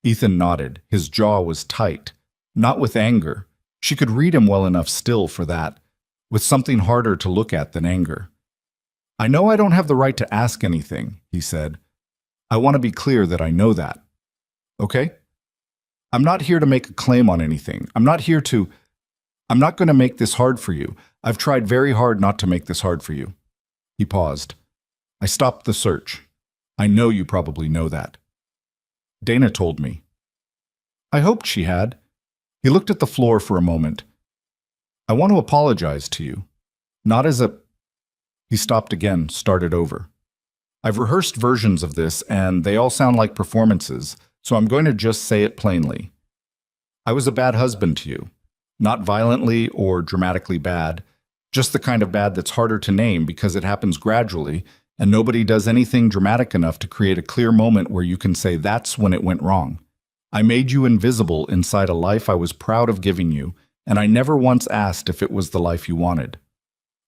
Ethan nodded. His jaw was tight. Not with anger. She could read him well enough still for that. With something harder to look at than anger. "I know I don't have the right to ask anything," he said. "I want to be clear that I know that. Okay? I'm not here to make a claim on anything. I'm not going to make this hard for you. I've tried very hard not to make this hard for you." He paused. "I stopped the search. I know you probably know that." Dana told me. I hoped she had. He looked at the floor for a moment. I want to apologize to you. Not as a... He stopped again, started over. I've rehearsed versions of this, and they all sound like performances, so I'm going to just say it plainly. I was a bad husband to you. Not violently or dramatically bad, just the kind of bad that's harder to name because it happens gradually, and nobody does anything dramatic enough to create a clear moment where you can say that's when it went wrong. I made you invisible inside a life I was proud of giving you, and I never once asked if it was the life you wanted.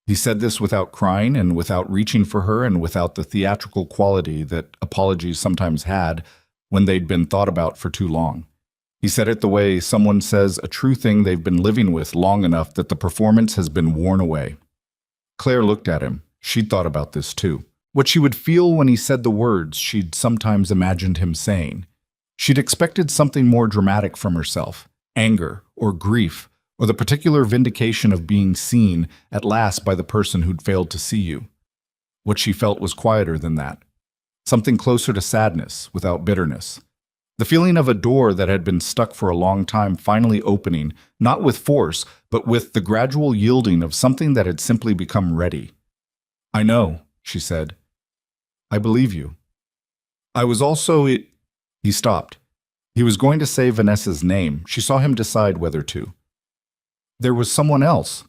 He said this without crying and without reaching for her and without the theatrical quality that apologies sometimes had when they'd been thought about for too long. He said it the way someone says a true thing they've been living with long enough that the performance has been worn away. Claire looked at him. She'd thought about this too. What she would feel when he said the words she'd sometimes imagined him saying. She'd expected something more dramatic from herself, anger or grief, or the particular vindication of being seen at last by the person who'd failed to see you. What she felt was quieter than that. Something closer to sadness, without bitterness. The feeling of a door that had been stuck for a long time finally opening, not with force, but with the gradual yielding of something that had simply become ready. I know, she said. I believe you. I was also... He stopped. He was going to say Vanessa's name. She saw him decide whether to. There was someone else.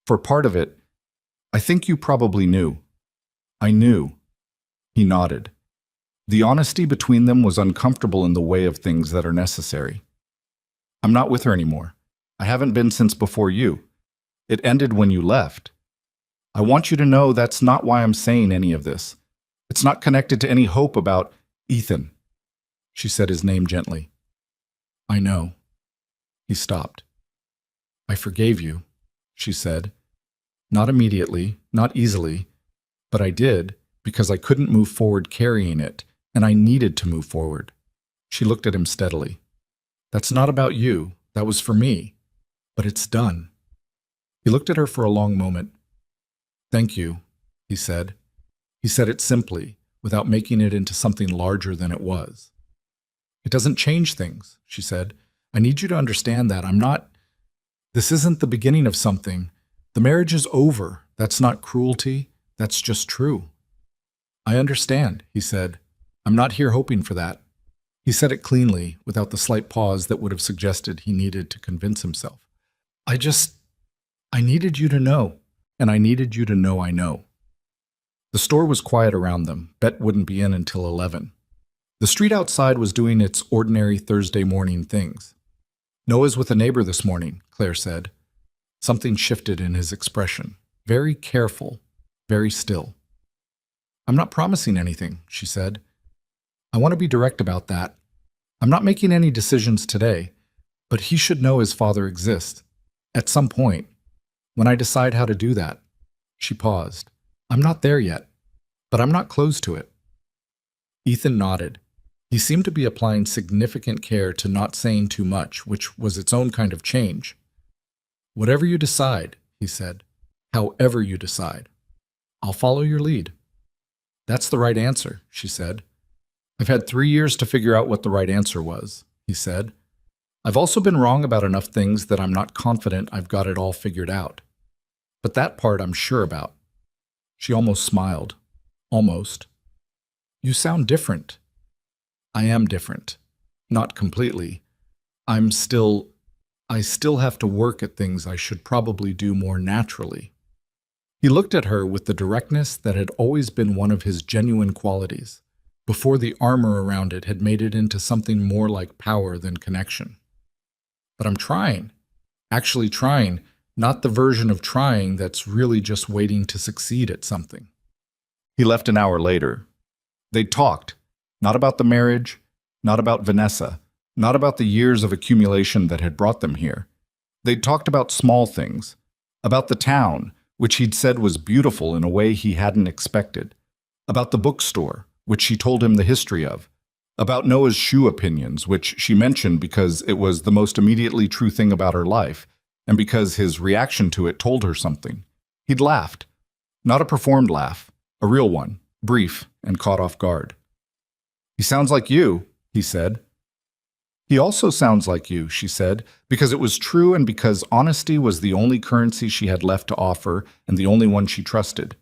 For part of it, I think you probably knew. I knew. He nodded. The honesty between them was uncomfortable in the way of things that are necessary. I'm not with her anymore. I haven't been since before you. It ended when you left. I want you to know that's not why I'm saying any of this. It's not connected to any hope about Ethan. She said his name gently. I know. He stopped. I forgave you, she said. Not immediately, not easily, but I did because I couldn't move forward carrying it, and I needed to move forward. She looked at him steadily. That's not about you. That was for me. But it's done. He looked at her for a long moment. Thank you, he said. He said it simply, without making it into something larger than it was. It doesn't change things, she said. I need you to understand that. This isn't the beginning of something. The marriage is over. That's not cruelty. That's just true. I understand, he said. I'm not here hoping for that. He said it cleanly, without the slight pause that would have suggested he needed to convince himself. I needed you to know, and I needed you to know I know. The store was quiet around them. Bet wouldn't be in until 11. The street outside was doing its ordinary Thursday morning things. Noah's with a neighbor this morning, Claire said. Something shifted in his expression. Very careful, very still. I'm not promising anything, she said. I want to be direct about that. I'm not making any decisions today, but he should know his father exists. At some point, when I decide how to do that. She paused. I'm not there yet, but I'm not close to it. Ethan nodded. He seemed to be applying significant care to not saying too much, which was its own kind of change. Whatever you decide, he said. However you decide. I'll follow your lead. That's the right answer, she said. I've had 3 years to figure out what the right answer was, he said. I've also been wrong about enough things that I'm not confident I've got it all figured out. But that part I'm sure about. She almost smiled. Almost. You sound different. I am different. Not completely. I still have to work at things I should probably do more naturally. He looked at her with the directness that had always been one of his genuine qualities, before the armor around it had made it into something more like power than connection. But I'm trying. Actually trying, not the version of trying that's really just waiting to succeed at something. He left an hour later. They'd talked, not about the marriage, not about Vanessa, not about the years of accumulation that had brought them here. They'd talked about small things, about the town, which he'd said was beautiful in a way he hadn't expected, about the bookstore, which she told him the history of, about Noah's shoe opinions, which she mentioned because it was the most immediately true thing about her life, and because his reaction to it told her something. He'd laughed. Not a performed laugh, a real one, brief and caught off guard. He sounds like you, he said. He also sounds like you, she said, because it was true and because honesty was the only currency she had left to offer and the only one she trusted.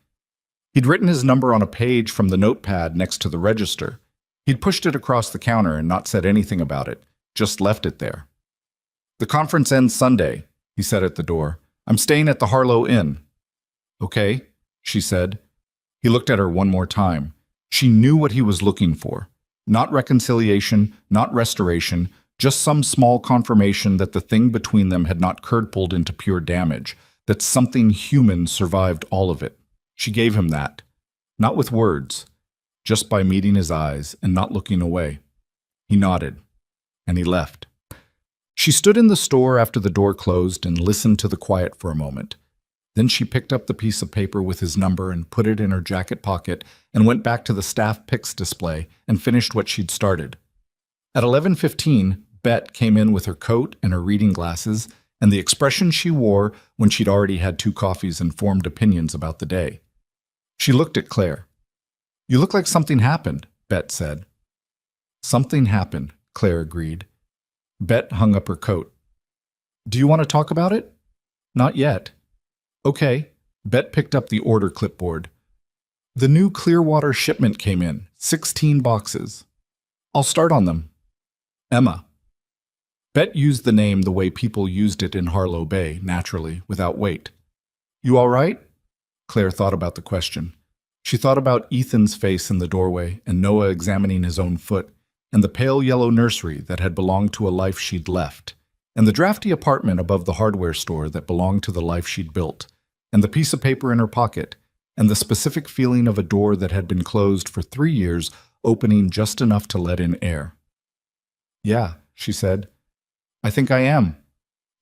He'd written his number on a page from the notepad next to the register. He'd pushed it across the counter and not said anything about it, just left it there. "The conference ends Sunday," he said at the door. "I'm staying at the Harlow Inn." "Okay," she said. He looked at her one more time. She knew what he was looking for. Not reconciliation, not restoration, just some small confirmation that the thing between them had not curdled into pure damage, that something human survived all of it. She gave him that. Not with words, just by meeting his eyes and not looking away. He nodded, and he left. She stood in the store after the door closed and listened to the quiet for a moment. Then she picked up the piece of paper with his number and put it in her jacket pocket and went back to the staff picks display and finished what she'd started. At 11:15, Bet came in with her coat and her reading glasses and the expression she wore when she'd already had 2 coffees and formed opinions about the day. She looked at Claire. "You look like something happened," Bet said. "Something happened," Claire agreed. Bet hung up her coat. "Do you want to talk about it?" "Not yet." "Okay." Bet picked up the order clipboard. "The new Clearwater shipment came in, 16 boxes. I'll start on them. Emma." Bet used the name the way people used it in Harlow Bay, naturally, without weight. "You all right?" Claire thought about the question. She thought about Ethan's face in the doorway and Noah examining his own foot, and the pale yellow nursery that had belonged to a life she'd left, and the drafty apartment above the hardware store that belonged to the life she'd built, and the piece of paper in her pocket, and the specific feeling of a door that had been closed for 3 years, opening just enough to let in air. "Yeah," she said. "I think I am."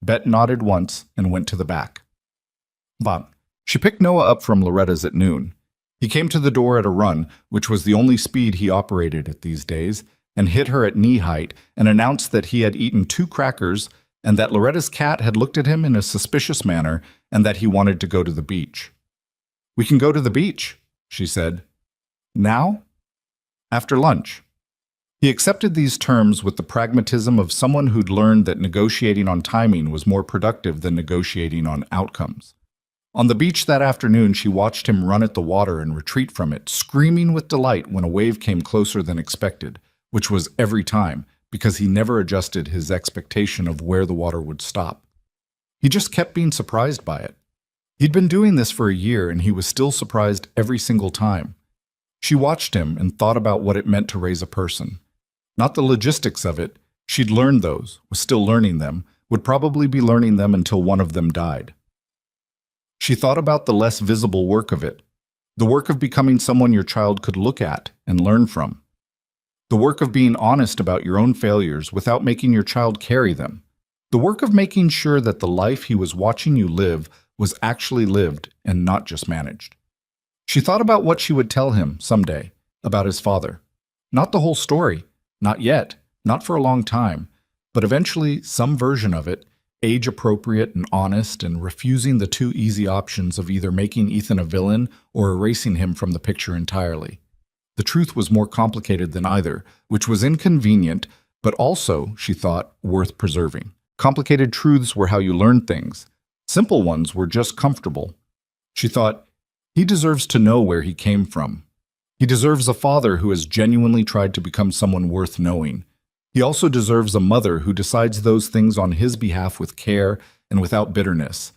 Bet nodded once and went to the back. Bon. She picked Noah up from Loretta's at noon. He came to the door at a run, which was the only speed he operated at these days, and hit her at knee height and announced that he had eaten 2 crackers and that Loretta's cat had looked at him in a suspicious manner and that he wanted to go to the beach. "We can go to the beach," she said. "Now?" "After lunch." He accepted these terms with the pragmatism of someone who'd learned that negotiating on timing was more productive than negotiating on outcomes. On the beach that afternoon, she watched him run at the water and retreat from it, screaming with delight when a wave came closer than expected, which was every time, because he never adjusted his expectation of where the water would stop. He just kept being surprised by it. He'd been doing this for a year, and he was still surprised every single time. She watched him and thought about what it meant to raise a person. Not the logistics of it. She'd learned those, was still learning them, would probably be learning them until one of them died. She thought about the less visible work of it, the work of becoming someone your child could look at and learn from, the work of being honest about your own failures without making your child carry them, the work of making sure that the life he was watching you live was actually lived and not just managed. She thought about what she would tell him someday about his father. Not the whole story, not yet, not for a long time, but eventually some version of it, age-appropriate and honest, and refusing the 2 easy options of either making Ethan a villain or erasing him from the picture entirely. The truth was more complicated than either, which was inconvenient, but also, she thought, worth preserving. Complicated truths were how you learned things. Simple ones were just comfortable. She thought, he deserves to know where he came from. He deserves a father who has genuinely tried to become someone worth knowing. He also deserves a mother who decides those things on his behalf with care and without bitterness,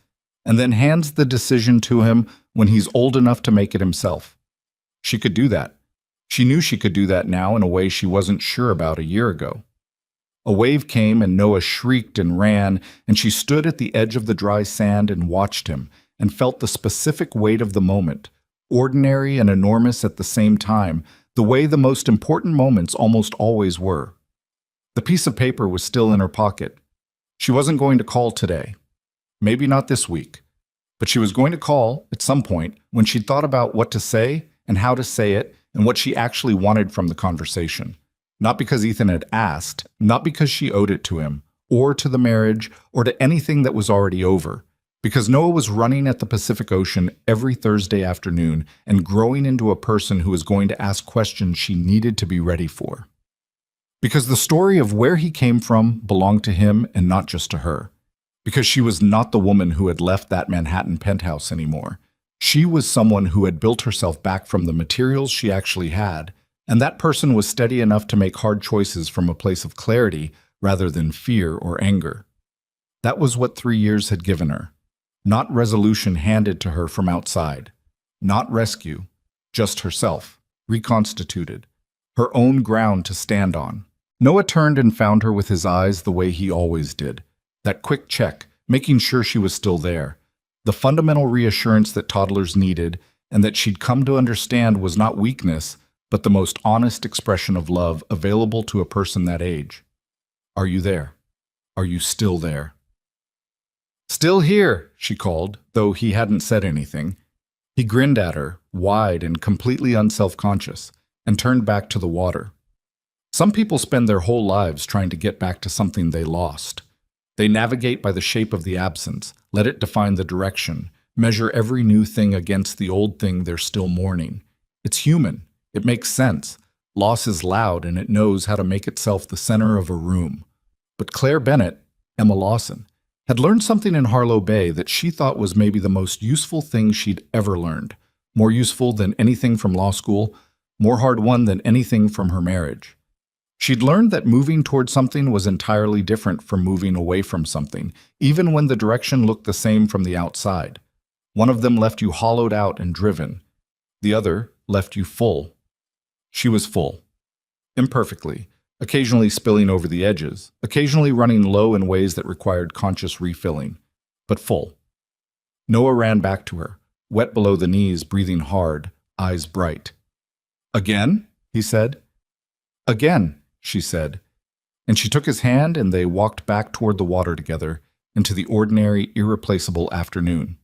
and then hands the decision to him when he's old enough to make it himself. She could do that. She knew she could do that now in a way she wasn't sure about a year ago. A wave came and Noah shrieked and ran, and she stood at the edge of the dry sand and watched him and felt the specific weight of the moment, ordinary and enormous at the same time, the way the most important moments almost always were. The piece of paper was still in her pocket. She wasn't going to call today. Maybe not this week. But she was going to call at some point when she'd thought about what to say and how to say it and what she actually wanted from the conversation. Not because Ethan had asked, not because she owed it to him, or to the marriage, or to anything that was already over. Because Noah was running at the Pacific Ocean every Thursday afternoon and growing into a person who was going to ask questions she needed to be ready for. Because the story of where he came from belonged to him and not just to her. Because she was not the woman who had left that Manhattan penthouse anymore. She was someone who had built herself back from the materials she actually had, and that person was steady enough to make hard choices from a place of clarity rather than fear or anger. That was what 3 years had given her. Not resolution handed to her from outside. Not rescue. Just herself, reconstituted. Her own ground to stand on. Noah turned and found her with his eyes the way he always did. That quick check, making sure she was still there. The fundamental reassurance that toddlers needed and that she'd come to understand was not weakness, but the most honest expression of love available to a person that age. Are you there? Are you still there? Still here, she called, though he hadn't said anything. He grinned at her, wide and completely unselfconscious, and turned back to the water. Some people spend their whole lives trying to get back to something they lost. They navigate by the shape of the absence, let it define the direction, measure every new thing against the old thing they're still mourning. It's human. It makes sense. Loss is loud and it knows how to make itself the center of a room. But Claire Bennett, Emma Lawson, had learned something in Harlow Bay that she thought was maybe the most useful thing she'd ever learned. More useful than anything from law school, more hard-won than anything from her marriage. She'd learned that moving toward something was entirely different from moving away from something, even when the direction looked the same from the outside. One of them left you hollowed out and driven. The other left you full. She was full. Imperfectly, occasionally spilling over the edges, occasionally running low in ways that required conscious refilling, but full. Noah ran back to her, wet below the knees, breathing hard, eyes bright. Again? He said. Again, she said, and she took his hand and they walked back toward the water together into the ordinary, irreplaceable afternoon.